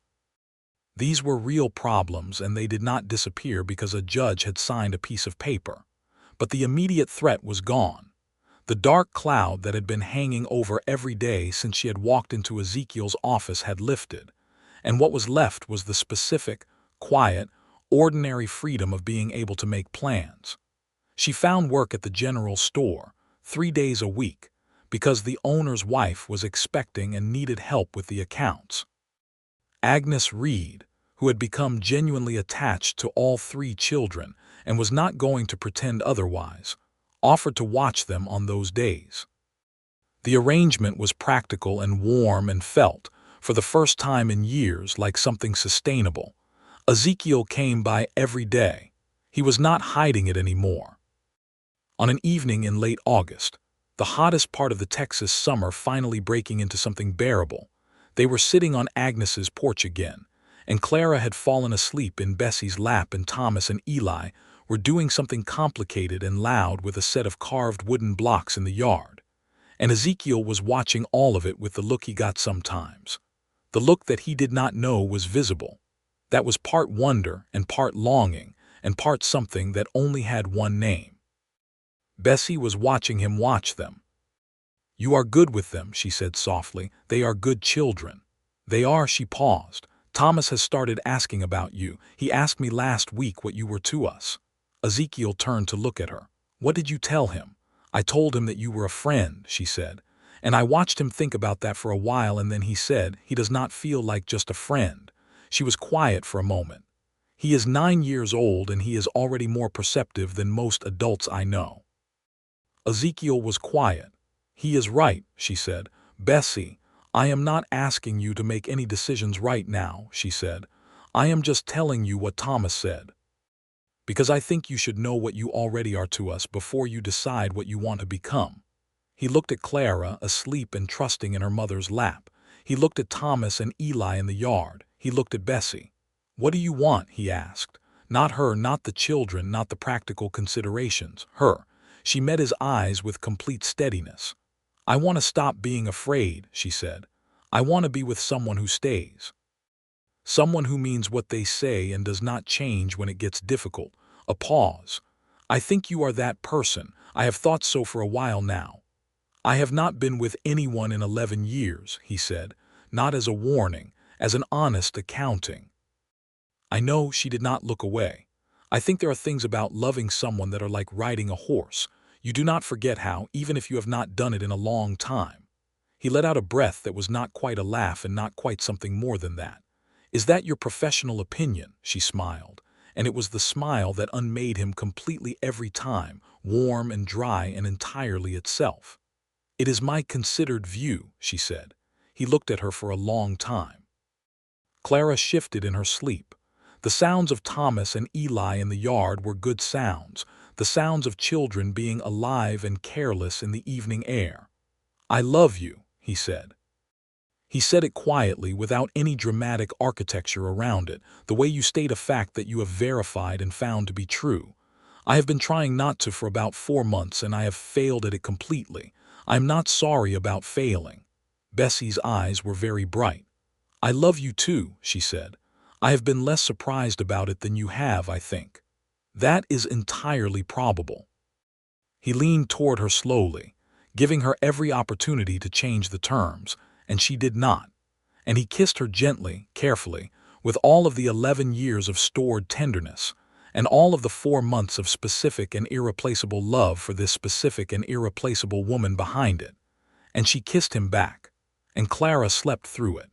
These were real problems, and they did not disappear because a judge had signed a piece of paper. But the immediate threat was gone. The dark cloud that had been hanging over every day since she had walked into Ezekiel's office had lifted, and what was left was the specific, quiet, ordinary freedom of being able to make plans. She found work at the general store, 3 days a week, because the owner's wife was expecting and needed help with the accounts. Agnes Reed, who had become genuinely attached to all 3 children and was not going to pretend otherwise, offered to watch them on those days. The arrangement was practical and warm and felt, for the first time in years, like something sustainable. Ezekiel came by every day. He was not hiding it anymore. On an evening in late August, the hottest part of the Texas summer finally breaking into something bearable, they were sitting on Agnes's porch again, and Clara had fallen asleep in Bessie's lap, and Thomas and Eli were doing something complicated and loud with a set of carved wooden blocks in the yard. And Ezekiel was watching all of it with the look he got sometimes. The look that he did not know was visible. That was part wonder and part longing and part something that only had one name. Bessie was watching him watch them. "You are good with them," she said softly. "They are good children." "They are," she paused. "Thomas has started asking about you. He asked me last week what you were to us." Ezekiel turned to look at her. "What did you tell him?" "I told him that you were a friend," she said. "And I watched him think about that for a while, and then he said he does not feel like just a friend." She was quiet for a moment. "He is 9 years old, and he is already more perceptive than most adults I know." Ezekiel was quiet. "He is right," she said. "Bessie, I am not asking you to make any decisions right now," she said. "I am just telling you what Thomas said. Because I think you should know what you already are to us before you decide what you want to become." He looked at Clara, asleep and trusting in her mother's lap. He looked at Thomas and Eli in the yard. He looked at Bessie. "What do you want?" he asked. Not her, not the children, not the practical considerations. Her. She met his eyes with complete steadiness. "I want to stop being afraid," she said. "I want to be with someone who stays. Someone who means what they say and does not change when it gets difficult." A pause. "I think you are that person. I have thought so for a while now." "I have not been with anyone in 11 years, he said, not as a warning, as an honest accounting. "I know," she did not look away. "I think there are things about loving someone that are like riding a horse. You do not forget how, even if you have not done it in a long time." He let out a breath that was not quite a laugh and not quite something more than that. "Is that your professional opinion?" she smiled, and it was the smile that unmade him completely every time, warm and dry and entirely itself. "It is my considered view," she said. He looked at her for a long time. Clara shifted in her sleep. The sounds of Thomas and Eli in the yard were good sounds, the sounds of children being alive and careless in the evening air. "I love you," he said. He said it quietly, without any dramatic architecture around it, the way you state a fact that you have verified and found to be true. "I have been trying not to for about 4 months, and I have failed at it completely. I am not sorry about failing." Bessie's eyes were very bright. "I love you too," she said. "I have been less surprised about it than you have, I think." "That is entirely probable." He leaned toward her slowly, giving her every opportunity to change the terms, and she did not. And he kissed her gently, carefully, with all of the 11 years of stored tenderness, and all of the 4 months of specific and irreplaceable love for this specific and irreplaceable woman behind it. And she kissed him back, and Clara slept through it.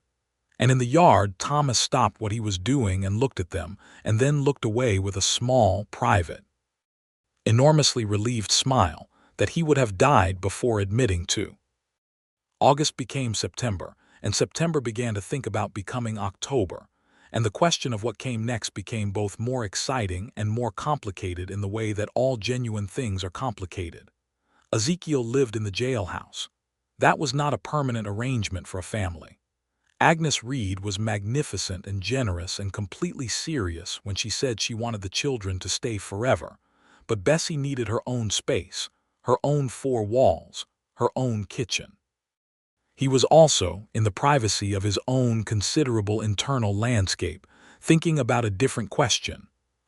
And in the yard, Thomas stopped what he was doing and looked at them, and then looked away with a small, private, enormously relieved smile that he would have died before admitting to. August became September, and September began to think about becoming October, and the question of what came next became both more exciting and more complicated in the way that all genuine things are complicated. Ezekiel lived in the jailhouse. That was not a permanent arrangement for a family. Agnes Reed was magnificent and generous and completely serious when she said she wanted the children to stay forever, but Bessie needed her own space, her own 4 walls, her own kitchen. He was also, in the privacy of his own considerable internal landscape, thinking about a different question,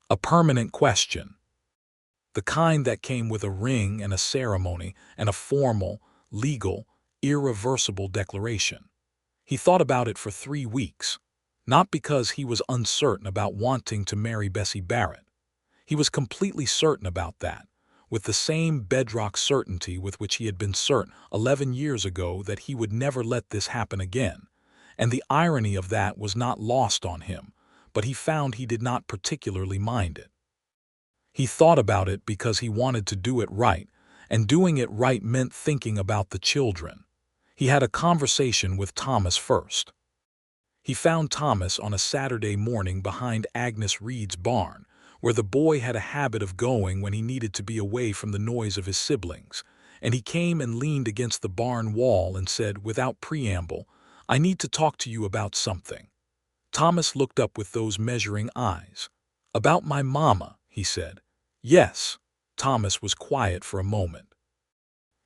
a permanent question. The kind that came with a ring and a ceremony and a formal, legal, irreversible declaration. He thought about it for 3 weeks, not because he was uncertain about wanting to marry Bessie Barrett. He was completely certain about that, with the same bedrock certainty with which he had been certain 11 years ago that he would never let this happen again. And the irony of that was not lost on him, but he found he did not particularly mind it. He thought about it because he wanted to do it right, and doing it right meant thinking about the children. He had a conversation with Thomas first. He found Thomas on a Saturday morning behind Agnes Reed's barn, where the boy had a habit of going when he needed to be away from the noise of his siblings, and he came and leaned against the barn wall and said, without preamble, "I need to talk to you about something." Thomas looked up with those measuring eyes. "About my mama," he said. "Yes." Thomas was quiet for a moment.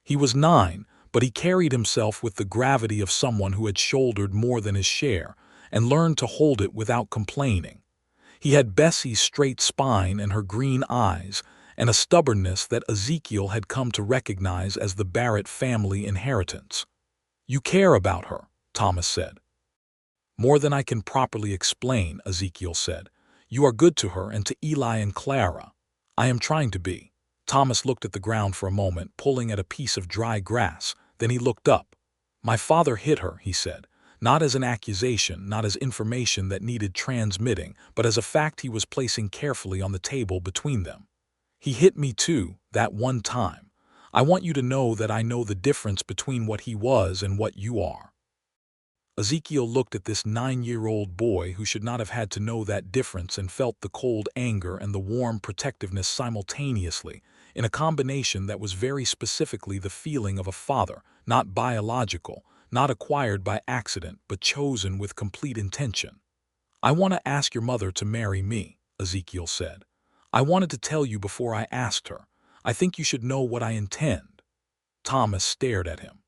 He was 9, but he carried himself with the gravity of someone who had shouldered more than his share and learned to hold it without complaining. He had Bessie's straight spine and her green eyes, and a stubbornness that Ezekiel had come to recognize as the Barrett family inheritance. "You care about her," Thomas said. "More than I can properly explain," Ezekiel said. "You are good to her and to Eli and Clara." "I am trying to be." Thomas looked at the ground for a moment, pulling at a piece of dry grass. Then he looked up. "My father hit her," he said, not as an accusation, not as information that needed transmitting, but as a fact he was placing carefully on the table between them. "He hit me too, that one time. I want you to know that I know the difference between what he was and what you are." Ezekiel looked at this 9-year-old boy who should not have had to know that difference and felt the cold anger and the warm protectiveness simultaneously, in a combination that was very specifically the feeling of a father, not biological, not acquired by accident, but chosen with complete intention. "I want to ask your mother to marry me," Ezekiel said. "I wanted to tell you before I asked her. I think you should know what I intend." Thomas stared at him.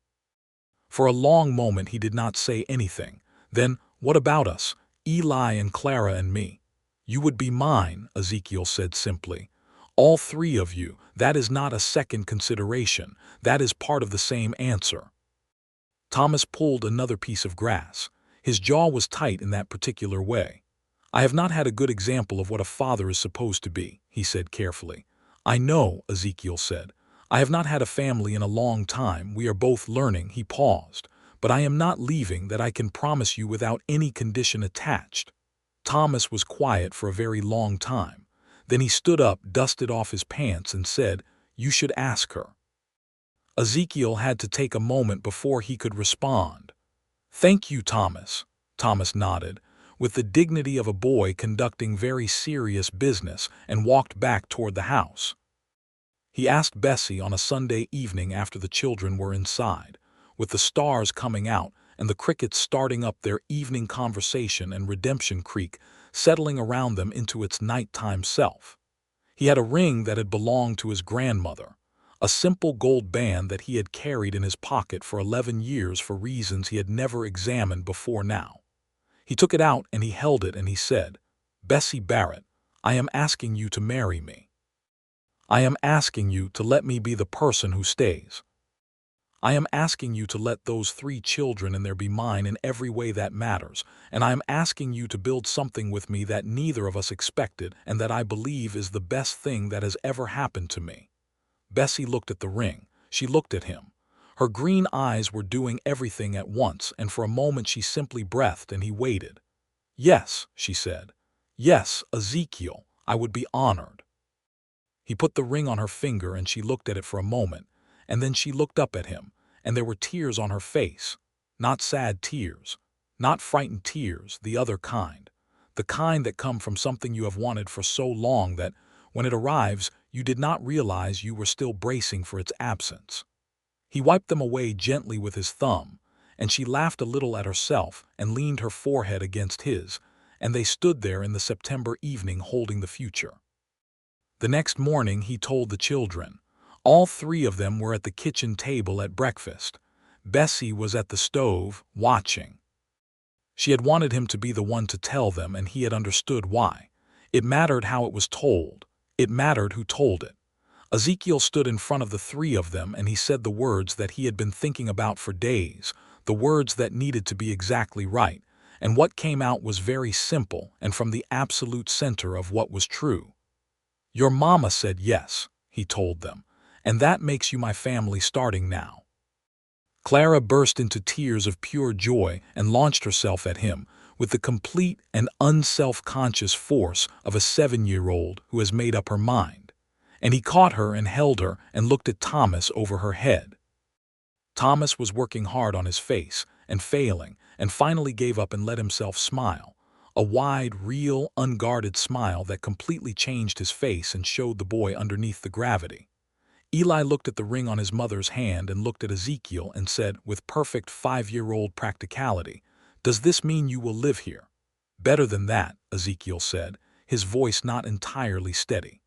For a long moment he did not say anything. Then, "What about us, Eli and Clara and me?" "You would be mine," Ezekiel said simply. "All 3 of you. That is not a second consideration. That is part of the same answer." Thomas pulled another piece of grass. His jaw was tight in that particular way. "I have not had a good example of what a father is supposed to be," he said carefully. "I know," Ezekiel said. "I have not had a family in a long time. We are both learning." He paused. "But I am not leaving, that I can promise you, without any condition attached." Thomas was quiet for a very long time. Then he stood up, dusted off his pants, and said, "You should ask her." Ezekiel had to take a moment before he could respond. "Thank you, Thomas." Thomas nodded, with the dignity of a boy conducting very serious business, and walked back toward the house. He asked Bessie on a Sunday evening after the children were inside, with the stars coming out and the crickets starting up their evening conversation and Redemption Creek settling around them into its nighttime self. He had a ring that had belonged to his grandmother, a simple gold band that he had carried in his pocket for 11 years for reasons he had never examined before now. He took it out and he held it and he said, "Bessie Barrett, I am asking you to marry me. I am asking you to let me be the person who stays. I am asking you to let those 3 children and there be mine in every way that matters, and I am asking you to build something with me that neither of us expected and that I believe is the best thing that has ever happened to me." Bessie looked at the ring. She looked at him. Her green eyes were doing everything at once, and for a moment she simply breathed and he waited. "Yes," she said. "Yes, Ezekiel, I would be honored." He put the ring on her finger and she looked at it for a moment, and then she looked up at him, and there were tears on her face. Not sad tears, not frightened tears, the other kind. The kind that come from something you have wanted for so long that, when it arrives, you did not realize you were still bracing for its absence. He wiped them away gently with his thumb, and she laughed a little at herself and leaned her forehead against his, and they stood there in the September evening holding the future. The next morning he told the children. All 3 of them were at the kitchen table at breakfast. Bessie was at the stove, watching. She had wanted him to be the one to tell them, and he had understood why. It mattered how it was told. It mattered who told it. Ezekiel stood in front of the 3 of them and he said the words that he had been thinking about for days, the words that needed to be exactly right, and what came out was very simple and from the absolute center of what was true. "Your mama said yes," he told them, "and that makes you my family starting now." Clara burst into tears of pure joy and launched herself at him with the complete and unself-conscious force of a 7-year-old who has made up her mind. and he caught her and held her and looked at Thomas over her head. Thomas was working hard on his face and failing, and finally gave up and let himself smile. A wide, real, unguarded smile that completely changed his face and showed the boy underneath the gravity. Eli looked at the ring on his mother's hand and looked at Ezekiel and said, with perfect 5-year-old practicality, "Does this mean you will live here?" "Better than that," Ezekiel said, his voice not entirely steady.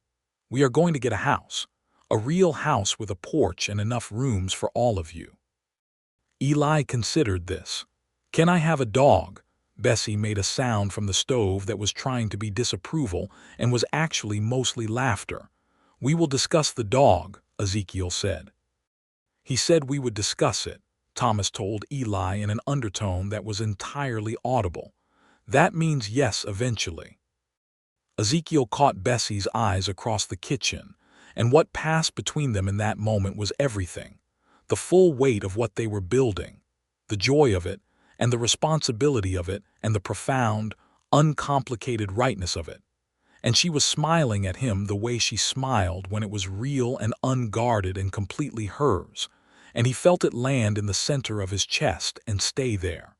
"We are going to get a house. A real house with a porch and enough rooms for all of you." Eli considered this. "Can I have a dog?" Bessie made a sound from the stove that was trying to be disapproval and was actually mostly laughter. "We will discuss the dog," Ezekiel said. "He said we would discuss it," Thomas told Eli in an undertone that was entirely audible. "That means yes eventually." Ezekiel caught Bessie's eyes across the kitchen, and what passed between them in that moment was everything. The full weight of what they were building, the joy of it, and the responsibility of it, and the profound, uncomplicated rightness of it. And she was smiling at him the way she smiled when it was real and unguarded and completely hers, and he felt it land in the center of his chest and stay there.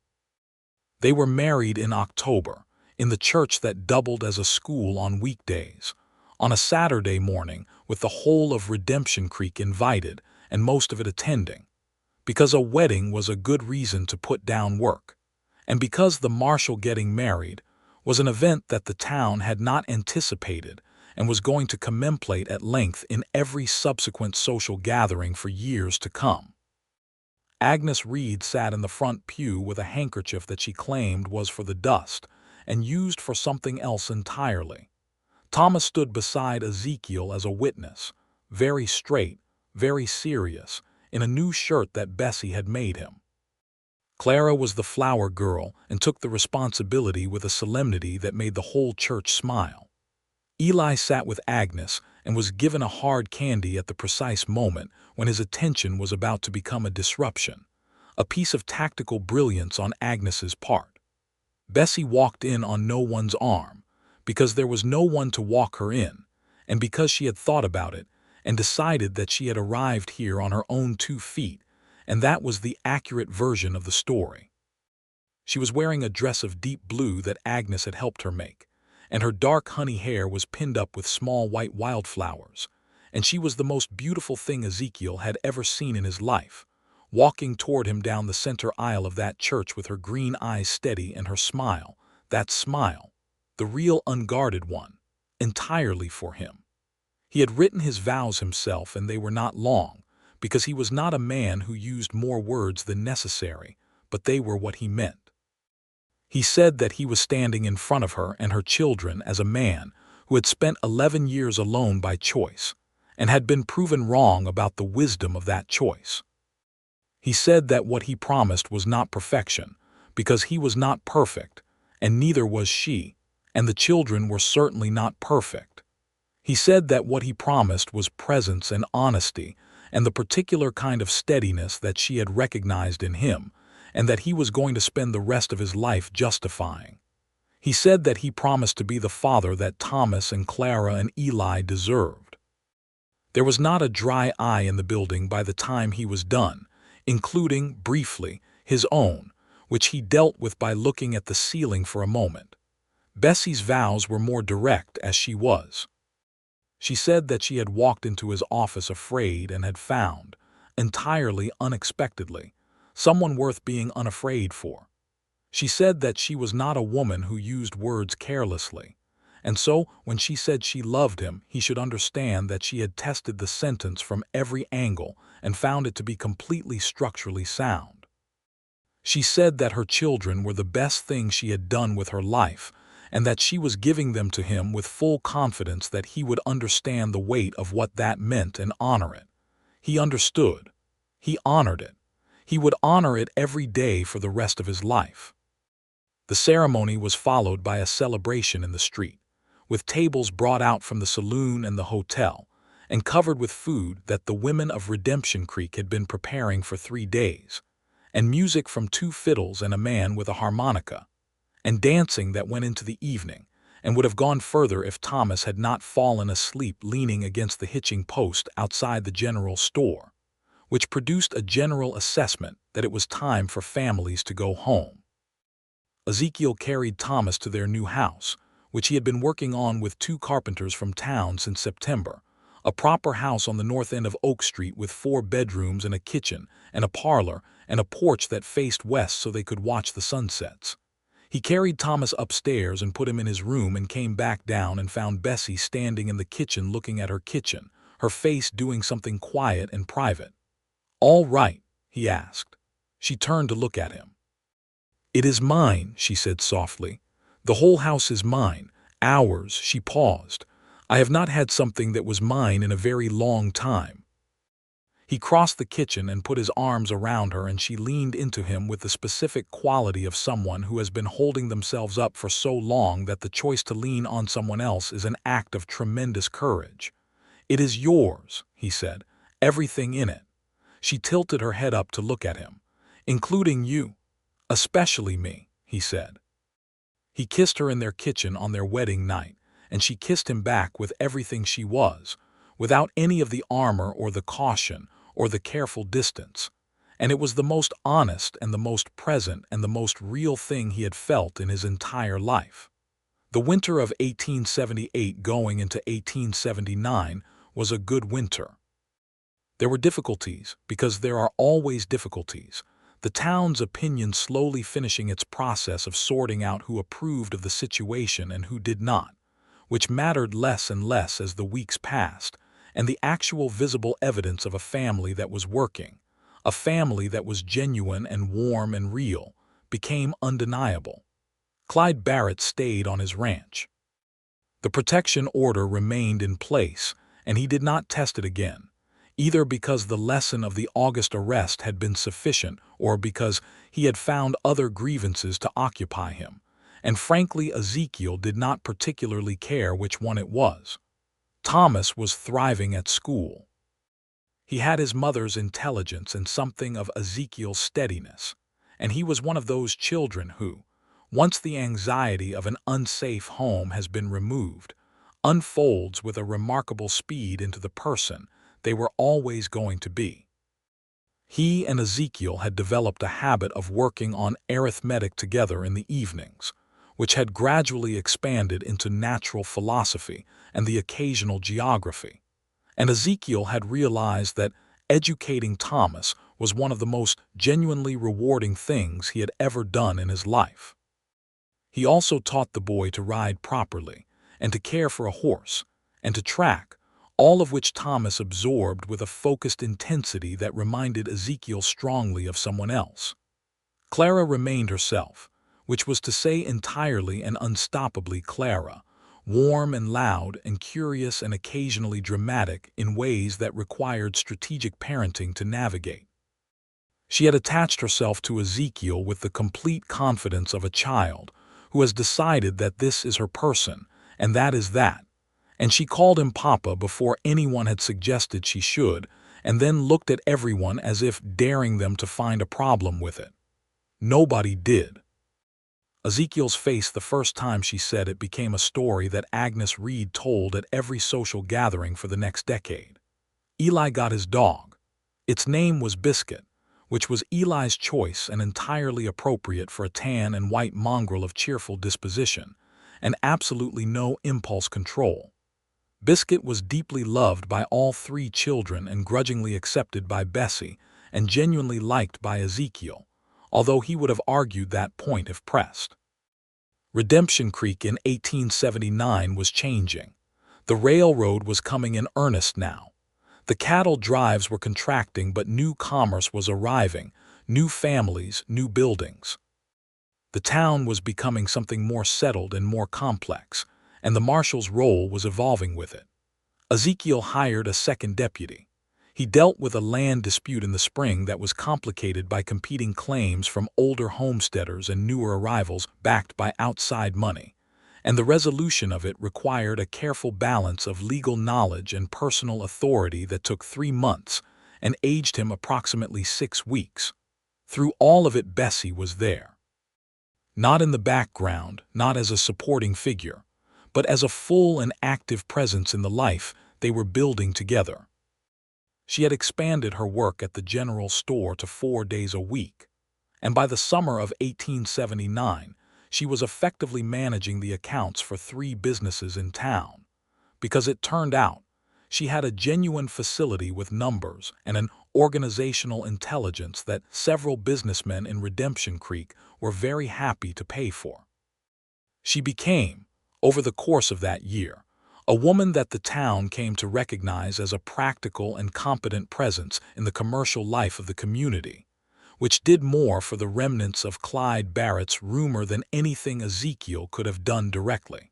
They were married in October, in the church that doubled as a school on weekdays, on a Saturday morning with the whole of Redemption Creek invited and most of it attending, because a wedding was a good reason to put down work, and because the Marshal getting married was an event that the town had not anticipated and was going to commemorate at length in every subsequent social gathering for years to come. Agnes Reed sat in the front pew with a handkerchief that she claimed was for the dust and used for something else entirely. Thomas stood beside Ezekiel as a witness, very straight, very serious, in a new shirt that Bessie had made him. Clara was the flower girl and took the responsibility with a solemnity that made the whole church smile. Eli sat with Agnes and was given a hard candy at the precise moment when his attention was about to become a disruption, a piece of tactical brilliance on Agnes's part. Bessie walked in on no one's arm, because there was no one to walk her in, and because she had thought about it and decided that she had arrived here on her own 2 feet, and that was the accurate version of the story. She was wearing a dress of deep blue that Agnes had helped her make, and her dark honey hair was pinned up with small white wildflowers, and she was the most beautiful thing Ezekiel had ever seen in his life, walking toward him down the center aisle of that church with her green eyes steady and her smile, that smile, the real unguarded one, entirely for him. He had written his vows himself, and they were not long, because he was not a man who used more words than necessary, but they were what he meant. He said that he was standing in front of her and her children as a man who had spent 11 years alone by choice, and had been proven wrong about the wisdom of that choice. He said that what he promised was not perfection, because he was not perfect, and neither was she, and the children were certainly not perfect. He said that what he promised was presence and honesty, and the particular kind of steadiness that she had recognized in him, and that he was going to spend the rest of his life justifying. He said that he promised to be the father that Thomas and Clara and Eli deserved. There was not a dry eye in the building by the time he was done, including, briefly, his own, which he dealt with by looking at the ceiling for a moment. Bessie's vows were more direct as she was. She said that she had walked into his office afraid and had found, entirely unexpectedly, someone worth being unafraid for. She said that she was not a woman who used words carelessly, and so when she said she loved him, he should understand that she had tested the sentence from every angle and found it to be completely structurally sound. She said that her children were the best thing she had done with her life, and that she was giving them to him with full confidence that he would understand the weight of what that meant and honor it. He understood. He honored it. He would honor it every day for the rest of his life. The ceremony was followed by a celebration in the street, with tables brought out from the saloon and the hotel, and covered with food that the women of Redemption Creek had been preparing for 3 days, and music from 2 fiddles and a man with a harmonica, and dancing that went into the evening, and would have gone further if Thomas had not fallen asleep leaning against the hitching post outside the general store, which produced a general assessment that it was time for families to go home. Ezekiel carried Thomas to their new house, which he had been working on with 2 carpenters from town since September, a proper house on the north end of Oak Street with 4 bedrooms and a kitchen and a parlor and a porch that faced west so they could watch the sunsets. He carried Thomas upstairs and put him in his room and came back down and found Bessie standing in the kitchen looking at her kitchen, her face doing something quiet and private. "All right?" he asked. She turned to look at him. "It is mine," she said softly. "The whole house is mine. Ours." She paused. "I have not had something that was mine in a very long time." He crossed the kitchen and put his arms around her, and she leaned into him with the specific quality of someone who has been holding themselves up for so long that the choice to lean on someone else is an act of tremendous courage. "It is yours," he said, "everything in it." She tilted her head up to look at him. "Including you. Especially me," he said. He kissed her in their kitchen on their wedding night, and she kissed him back with everything she was, without any of the armor or the caution or the careful distance, and it was the most honest and the most present and the most real thing he had felt in his entire life. The winter of 1878 going into 1879 was a good winter. There were difficulties, because there are always difficulties, the town's opinion slowly finishing its process of sorting out who approved of the situation and who did not, which mattered less and less as the weeks passed, and the actual visible evidence of a family that was working, a family that was genuine and warm and real, became undeniable. Clyde Barrett stayed on his ranch. The protection order remained in place, and he did not test it again, either because the lesson of the August arrest had been sufficient or because he had found other grievances to occupy him, and frankly Ezekiel did not particularly care which one it was. Thomas was thriving at school. He had his mother's intelligence and something of Ezekiel's steadiness, and he was one of those children who, once the anxiety of an unsafe home has been removed, unfolds with a remarkable speed into the person they were always going to be. He and Ezekiel had developed a habit of working on arithmetic together in the evenings, which had gradually expanded into natural philosophy and the occasional geography. And Ezekiel had realized that educating Thomas was one of the most genuinely rewarding things he had ever done in his life. He also taught the boy to ride properly, and to care for a horse, and to track, all of which Thomas absorbed with a focused intensity that reminded Ezekiel strongly of someone else. Clara remained herself, which was to say entirely and unstoppably Clara, warm and loud and curious and occasionally dramatic in ways that required strategic parenting to navigate. She had attached herself to Ezekiel with the complete confidence of a child who has decided that this is her person and that is that, and she called him Papa before anyone had suggested she should, and then looked at everyone as if daring them to find a problem with it. Nobody did. Ezekiel's face the first time she said it became a story that Agnes Reed told at every social gathering for the next decade. Eli got his dog. Its name was Biscuit, which was Eli's choice and entirely appropriate for a tan and white mongrel of cheerful disposition, and absolutely no impulse control. Biscuit was deeply loved by all 3 children and grudgingly accepted by Bessie and genuinely liked by Ezekiel, although he would have argued that point if pressed. Redemption Creek in 1879 was changing. The railroad was coming in earnest now. The cattle drives were contracting, but new commerce was arriving, new families, new buildings. The town was becoming something more settled and more complex, and the marshal's role was evolving with it. Ezekiel hired a second deputy. He dealt with a land dispute in the spring that was complicated by competing claims from older homesteaders and newer arrivals backed by outside money, and the resolution of it required a careful balance of legal knowledge and personal authority that took 3 months and aged him approximately 6 weeks. Through all of it, Bessie was there. Not in the background, not as a supporting figure, but as a full and active presence in the life they were building together. She had expanded her work at the general store to 4 days a week, and by the summer of 1879, she was effectively managing the accounts for 3 businesses in town, because it turned out she had a genuine facility with numbers and an organizational intelligence that several businessmen in Redemption Creek were very happy to pay for. She became, over the course of that year, a woman that the town came to recognize as a practical and competent presence in the commercial life of the community, which did more for the remnants of Clyde Barrett's rumor than anything Ezekiel could have done directly.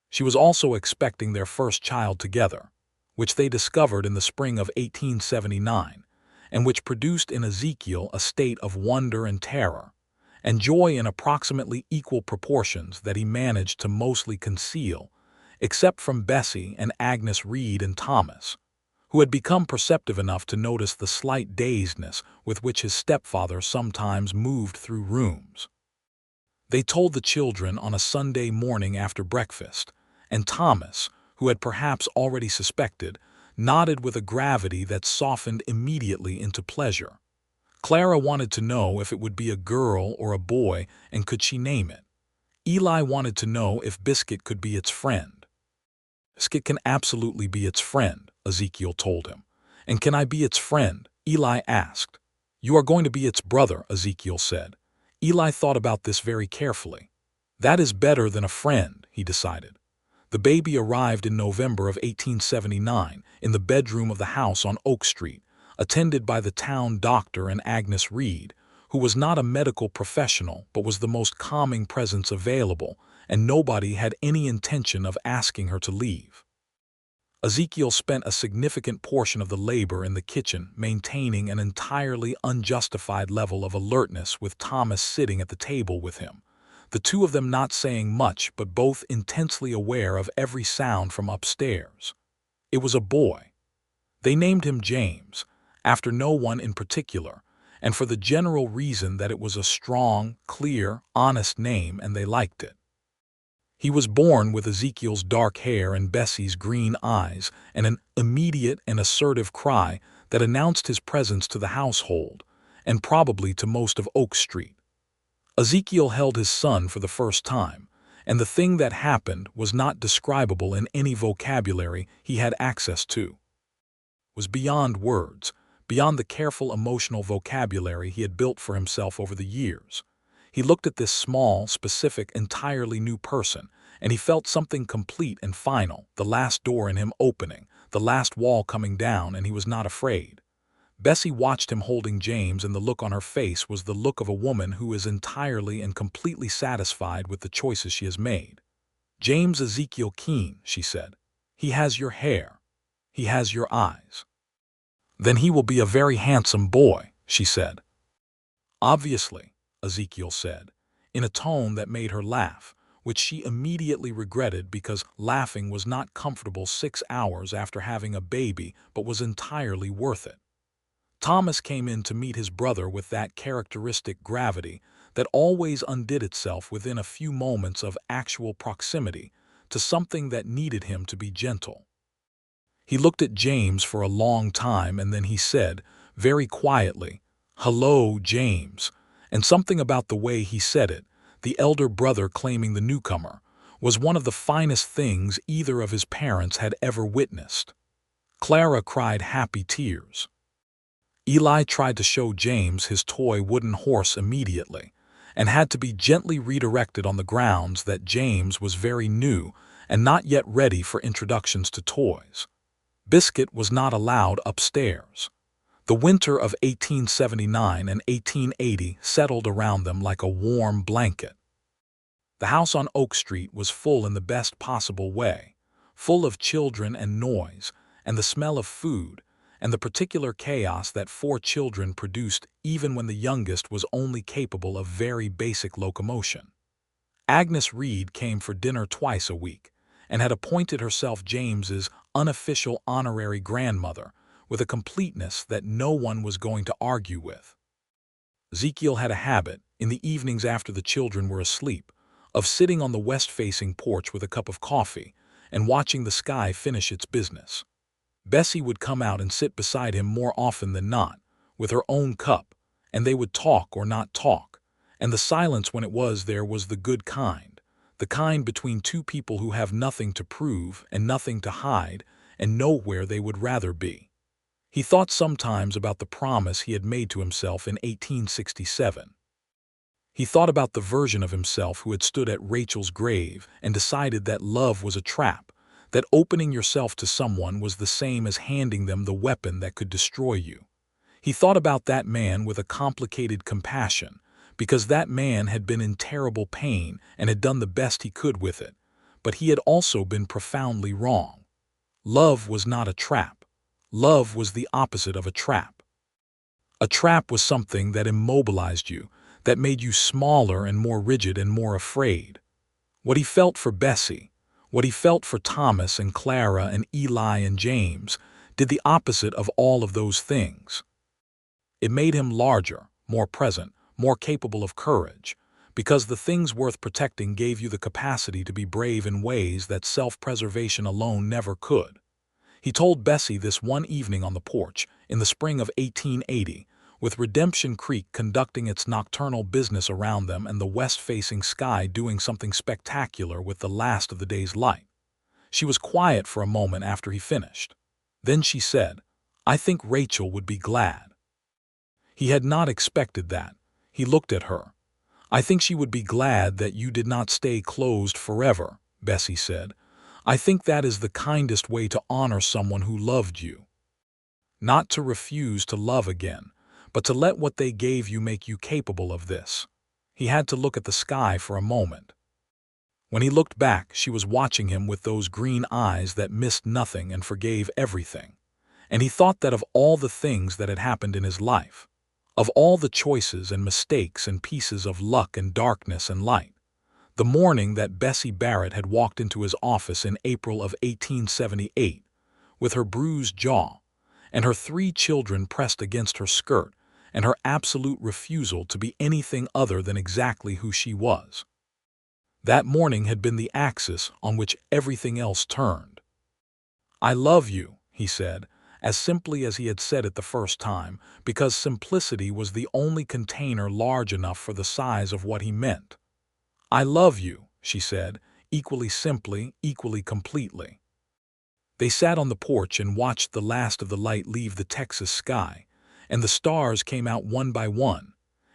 She was also expecting their first child together, which they discovered in the spring of 1879, and which produced in Ezekiel a state of wonder and terror, and joy in approximately equal proportions that he managed to mostly conceal, except from Bessie and Agnes Reed and Thomas, who had become perceptive enough to notice the slight dazedness with which his stepfather sometimes moved through rooms. They told the children on a Sunday morning after breakfast, and Thomas, who had perhaps already suspected, nodded with a gravity that softened immediately into pleasure. Clara wanted to know if it would be a girl or a boy, and could she name it. Eli wanted to know if Biscuit could be its friend. Biscuit can absolutely be its friend, Ezekiel told him. And can I be its friend? Eli asked. You are going to be its brother, Ezekiel said. Eli thought about this very carefully. That is better than a friend, he decided. The baby arrived in November of 1879 in the bedroom of the house on Oak Street, attended by the town doctor and Agnes Reed, who was not a medical professional but was the most calming presence available, and nobody had any intention of asking her to leave. Ezekiel spent a significant portion of the labor in the kitchen maintaining an entirely unjustified level of alertness with Thomas sitting at the table with him, the two of them not saying much but both intensely aware of every sound from upstairs. It was a boy. They named him James, after no one in particular, and for the general reason that it was a strong, clear, honest name and they liked it. He was born with Ezekiel's dark hair and Bessie's green eyes and an immediate and assertive cry that announced his presence to the household, and probably to most of Oak Street. Ezekiel held his son for the first time, and the thing that happened was not describable in any vocabulary he had access to. It was beyond words, beyond the careful emotional vocabulary he had built for himself over the years. He looked at this small, specific, entirely new person, and he felt something complete and final, the last door in him opening, the last wall coming down, and he was not afraid. Bessie watched him holding James, and the look on her face was the look of a woman who is entirely and completely satisfied with the choices she has made. James Ezekiel Keene, she said. He has your hair. He has your eyes. Then he will be a very handsome boy, she said. Obviously, Ezekiel said, in a tone that made her laugh, which she immediately regretted because laughing was not comfortable 6 hours after having a baby but was entirely worth it. Thomas came in to meet his brother with that characteristic gravity that always undid itself within a few moments of actual proximity to something that needed him to be gentle. He looked at James for a long time, and then he said, very quietly, "Hello, James," and something about the way he said it, the elder brother claiming the newcomer, was one of the finest things either of his parents had ever witnessed. Clara cried happy tears. Eli tried to show James his toy wooden horse immediately, and had to be gently redirected on the grounds that James was very new and not yet ready for introductions to toys. Biscuit was not allowed upstairs. The winter of 1879 and 1880 settled around them like a warm blanket. The house on Oak Street was full in the best possible way, full of children and noise, and the smell of food, and the particular chaos that 4 children produced even when the youngest was only capable of very basic locomotion. Agnes Reed came for dinner twice a week, and had appointed herself James's unofficial honorary grandmother with a completeness that no one was going to argue with. Ezekiel had a habit, in the evenings after the children were asleep, of sitting on the west-facing porch with a cup of coffee and watching the sky finish its business. Bessie would come out and sit beside him more often than not, with her own cup, and they would talk or not talk, and the silence when it was there was the good kind, the kind between two people who have nothing to prove and nothing to hide and nowhere they would rather be. He thought sometimes about the promise he had made to himself in 1867. He thought about the version of himself who had stood at Rachel's grave and decided that love was a trap, that opening yourself to someone was the same as handing them the weapon that could destroy you. He thought about that man with a complicated compassion, because that man had been in terrible pain and had done the best he could with it, but he had also been profoundly wrong. Love was not a trap. Love was the opposite of a trap. A trap was something that immobilized you, that made you smaller and more rigid and more afraid. What he felt for Bessie, what he felt for Thomas and Clara and Eli and James, did the opposite of all of those things. It made him larger, more present, more capable of courage, because the things worth protecting gave you the capacity to be brave in ways that self-preservation alone never could. He told Bessie this one evening on the porch, in the spring of 1880, with Redemption Creek conducting its nocturnal business around them and the west-facing sky doing something spectacular with the last of the day's light. She was quiet for a moment after he finished. Then she said, "I think Rachel would be glad." He had not expected that. He looked at her. "I think she would be glad that you did not stay closed forever," Bessie said. "I think that is the kindest way to honor someone who loved you. Not to refuse to love again, but to let what they gave you make you capable of this." He had to look at the sky for a moment. When he looked back, she was watching him with those green eyes that missed nothing and forgave everything. And he thought that of all the things that had happened in his life, of all the choices and mistakes and pieces of luck and darkness and light, the morning that Bessie Barrett had walked into his office in April of 1878, with her bruised jaw, and her 3 children pressed against her skirt, and her absolute refusal to be anything other than exactly who she was. That morning had been the axis on which everything else turned. "I love you," he said, as simply as he had said it the first time, because simplicity was the only container large enough for the size of what he meant. "I love you," she said, equally simply, equally completely. They sat on the porch and watched the last of the light leave the Texas sky, and the stars came out one by one,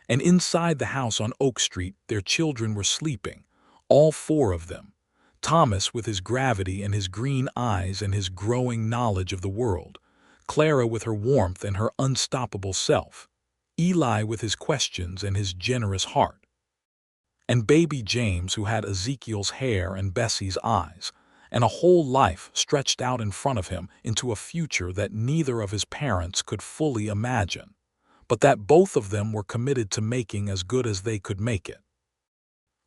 and inside the house on Oak Street their children were sleeping, all 4 of them. Thomas with his gravity and his green eyes and his growing knowledge of the world, Clara with her warmth and her unstoppable self, Eli with his questions and his generous heart, and baby James who had Ezekiel's hair and Bessie's eyes, and a whole life stretched out in front of him into a future that neither of his parents could fully imagine, but that both of them were committed to making as good as they could make it.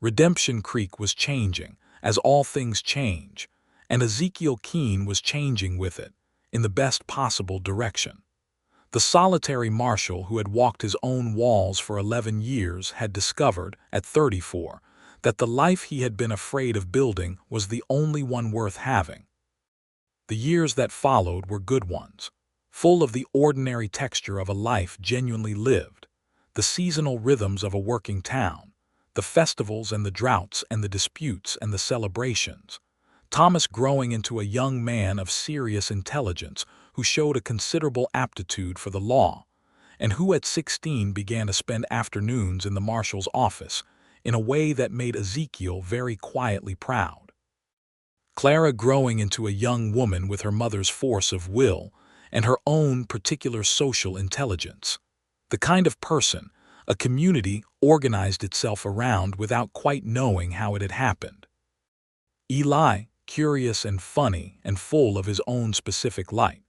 Redemption Creek was changing, as all things change, and Ezekiel Keene was changing with it, in the best possible direction. The solitary marshal who had walked his own walls for 11 years had discovered, at 34, that the life he had been afraid of building was the only one worth having. The years that followed were good ones, full of the ordinary texture of a life genuinely lived, the seasonal rhythms of a working town, the festivals and the droughts and the disputes and the celebrations. Thomas growing into a young man of serious intelligence who showed a considerable aptitude for the law, and who at 16 began to spend afternoons in the marshal's office in a way that made Ezekiel very quietly proud. Clara growing into a young woman with her mother's force of will and her own particular social intelligence, the kind of person a community organized itself around without quite knowing how it had happened. Eli, curious and funny and full of his own specific light,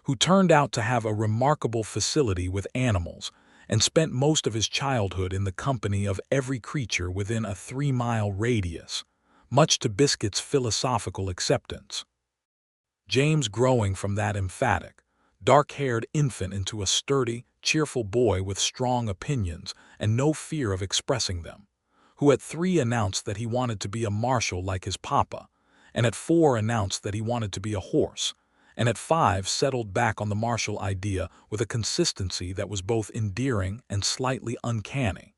who turned out to have a remarkable facility with animals and spent most of his childhood in the company of every creature within a 3-mile radius, much to Biscuit's philosophical acceptance. James growing from that emphatic, dark-haired infant into a sturdy, cheerful boy with strong opinions and no fear of expressing them, who at 3 announced that he wanted to be a marshal like his papa, and at 4 announced that he wanted to be a horse, and at 5 settled back on the marshal idea with a consistency that was both endearing and slightly uncanny.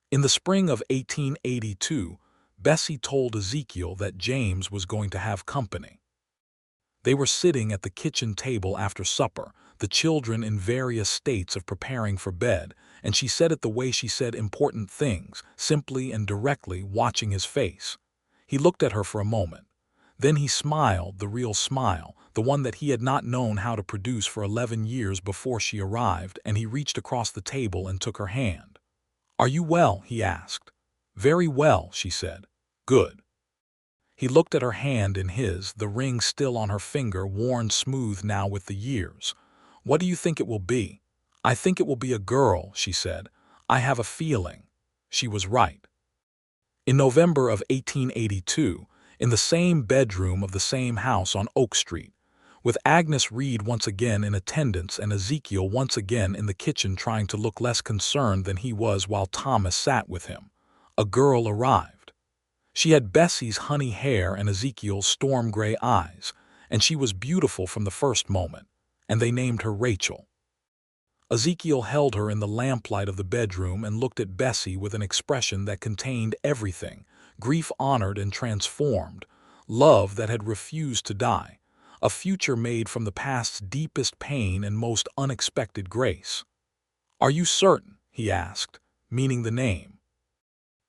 In the spring of 1882, Bessie told Ezekiel that James was going to have company. They were sitting at the kitchen table after supper, the children in various states of preparing for bed, and she said it the way she said important things, simply and directly, watching his face. He looked at her for a moment. Then he smiled, the real smile, the one that he had not known how to produce for 11 years before she arrived, and he reached across the table and took her hand. "Are you well?" he asked. "Very well," she said. "Good." He looked at her hand in his, the ring still on her finger, worn smooth now with the years. "What do you think it will be?" "I think it will be a girl," she said. "I have a feeling." She was right. In November of 1882, in the same bedroom of the same house on Oak Street, with Agnes Reed once again in attendance and Ezekiel once again in the kitchen trying to look less concerned than he was while Thomas sat with him, a girl arrived. She had Bessie's honey hair and Ezekiel's storm gray eyes, and she was beautiful from the first moment, and they named her Rachel. Ezekiel held her in the lamplight of the bedroom and looked at Bessie with an expression that contained everything: grief honored and transformed, love that had refused to die, a future made from the past's deepest pain and most unexpected grace. "Are you certain?" he asked, meaning the name.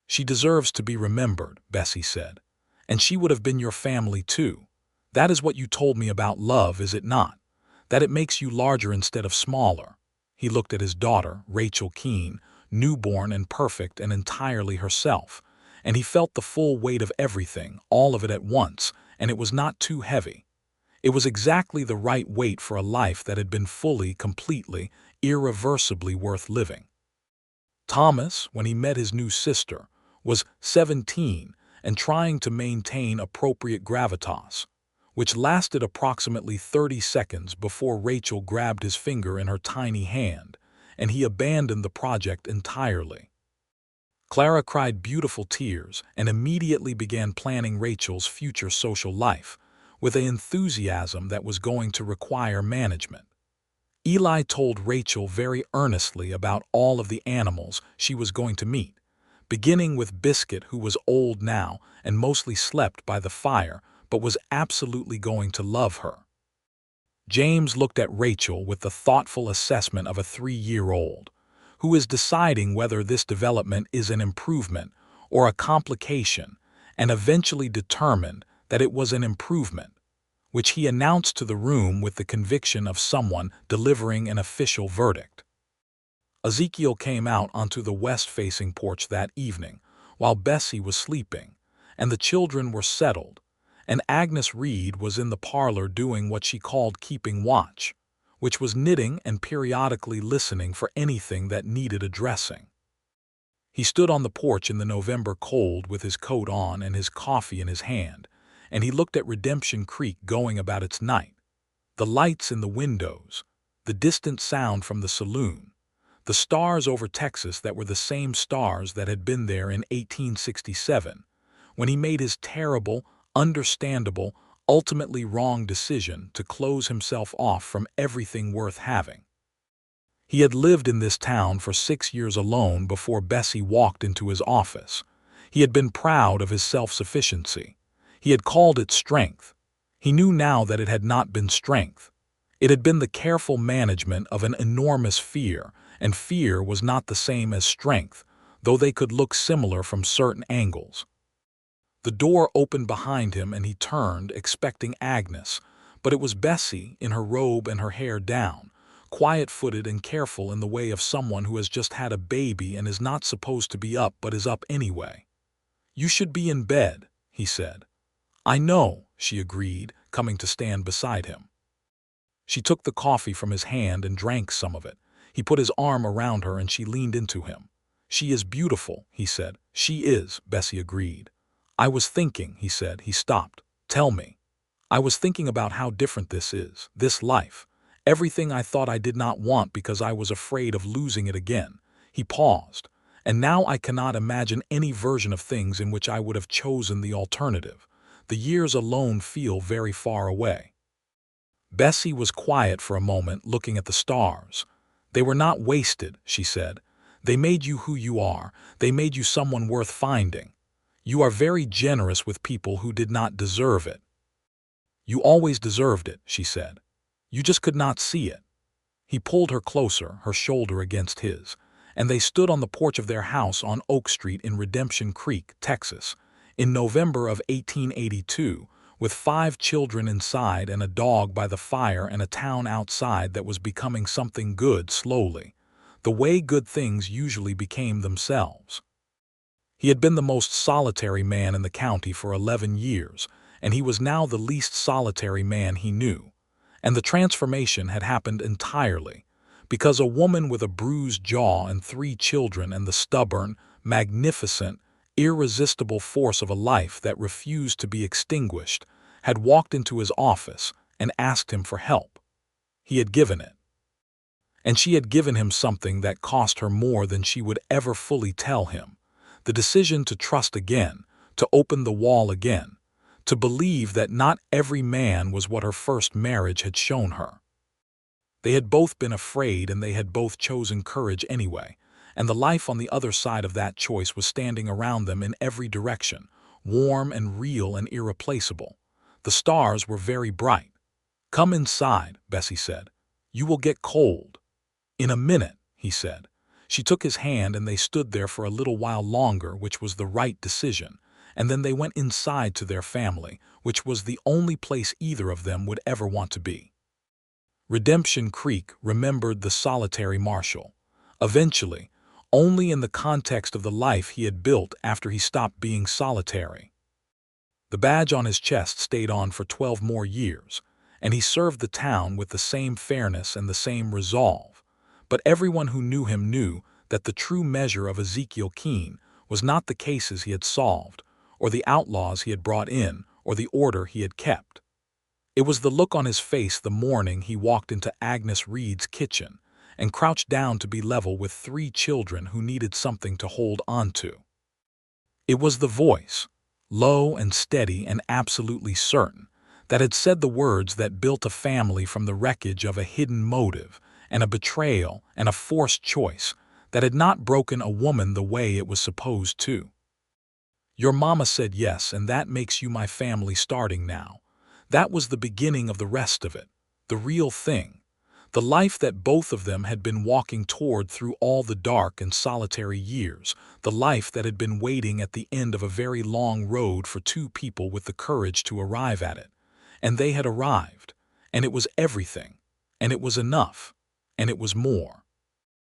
"She deserves to be remembered," Bessie said. "And she would have been your family too. That is what you told me about love, is it not? That it makes you larger instead of smaller." He looked at his daughter, Rachel Keene, newborn and perfect and entirely herself, and he felt the full weight of everything, all of it at once, and it was not too heavy. It was exactly the right weight for a life that had been fully, completely, irreversibly worth living. Thomas, when he met his new sister, was 17 and trying to maintain appropriate gravitas, which lasted approximately 30 seconds before Rachel grabbed his finger in her tiny hand, and he abandoned the project entirely. Clara cried beautiful tears and immediately began planning Rachel's future social life, with an enthusiasm that was going to require management. Eli told Rachel very earnestly about all of the animals she was going to meet, beginning with Biscuit, who was old now and mostly slept by the fire, but was absolutely going to love her. James looked at Rachel with the thoughtful assessment of a 3-year-old, who is deciding whether this development is an improvement or a complication, and eventually determined that it was an improvement, which he announced to the room with the conviction of someone delivering an official verdict. Ezekiel came out onto the west-facing porch that evening, while Bessie was sleeping, and the children were settled, and Agnes Reed was in the parlor doing what she called keeping watch, which was knitting and periodically listening for anything that needed addressing. He stood on the porch in the November cold with his coat on and his coffee in his hand, and he looked at Redemption Creek going about its night, the lights in the windows, the distant sound from the saloon, the stars over Texas that were the same stars that had been there in 1867, when he made his terrible, understandable, ultimately wrong decision to close himself off from everything worth having. He had lived in this town for 6 years alone before Bessie walked into his office. He had been proud of his self-sufficiency. He had called it strength. He knew now that it had not been strength. It had been the careful management of an enormous fear, and fear was not the same as strength, though they could look similar from certain angles. The door opened behind him and he turned, expecting Agnes, but it was Bessie in her robe and her hair down, quiet-footed and careful in the way of someone who has just had a baby and is not supposed to be up but is up anyway. "You should be in bed," he said. "I know," she agreed, coming to stand beside him. She took the coffee from his hand and drank some of it. He put his arm around her and she leaned into him. "She is beautiful," he said. "She is," Bessie agreed. "I was thinking," he said. He stopped. "Tell me." "I was thinking about how different this is, this life. Everything I thought I did not want because I was afraid of losing it again." He paused, And now I cannot imagine any version of things in which I would have chosen the alternative. The years alone feel very far away." Bessie was quiet for a moment, looking at the stars. "They were not wasted," she said. "They made you who you are. They made you someone worth finding. You are very generous with people who did not deserve it." "You always deserved it," she said. "You just could not see it." He pulled her closer, her shoulder against his, and they stood on the porch of their house on Oak Street in Redemption Creek, Texas, in November of 1882, with 5 children inside and a dog by the fire and a town outside that was becoming something good slowly, the way good things usually became themselves. He had been the most solitary man in the county for 11 years, and he was now the least solitary man he knew. And the transformation had happened entirely because a woman with a bruised jaw and 3 children and the stubborn, magnificent, irresistible force of a life that refused to be extinguished had walked into his office and asked him for help. He had given it. And she had given him something that cost her more than she would ever fully tell him: the decision to trust again, to open the wall again, to believe that not every man was what her first marriage had shown her. They had both been afraid, and they had both chosen courage anyway, and the life on the other side of that choice was standing around them in every direction, warm and real and irreplaceable. The stars were very bright. "Come inside," Bessie said. "You will get cold." "In a minute," he said. She took his hand and they stood there for a little while longer, which was the right decision, and then they went inside to their family, which was the only place either of them would ever want to be. Redemption Creek remembered the solitary Marshal. Eventually, only in the context of the life he had built after he stopped being solitary. The badge on his chest stayed on for 12 more years, and he served the town with the same fairness and the same resolve. But everyone who knew him knew that the true measure of Ezekiel Keene was not the cases he had solved, or the outlaws he had brought in, or the order he had kept. It was the look on his face the morning he walked into Agnes Reed's kitchen and crouched down to be level with 3 children who needed something to hold onto. It was the voice, low and steady and absolutely certain, that had said the words that built a family from the wreckage of a hidden motive and a betrayal and a forced choice that had not broken a woman the way it was supposed to. "Your mama said yes, and that makes you my family starting now." That was the beginning of the rest of it, the real thing, the life that both of them had been walking toward through all the dark and solitary years, the life that had been waiting at the end of a very long road for 2 people with the courage to arrive at it. And they had arrived, and it was everything, and it was enough, and it was more.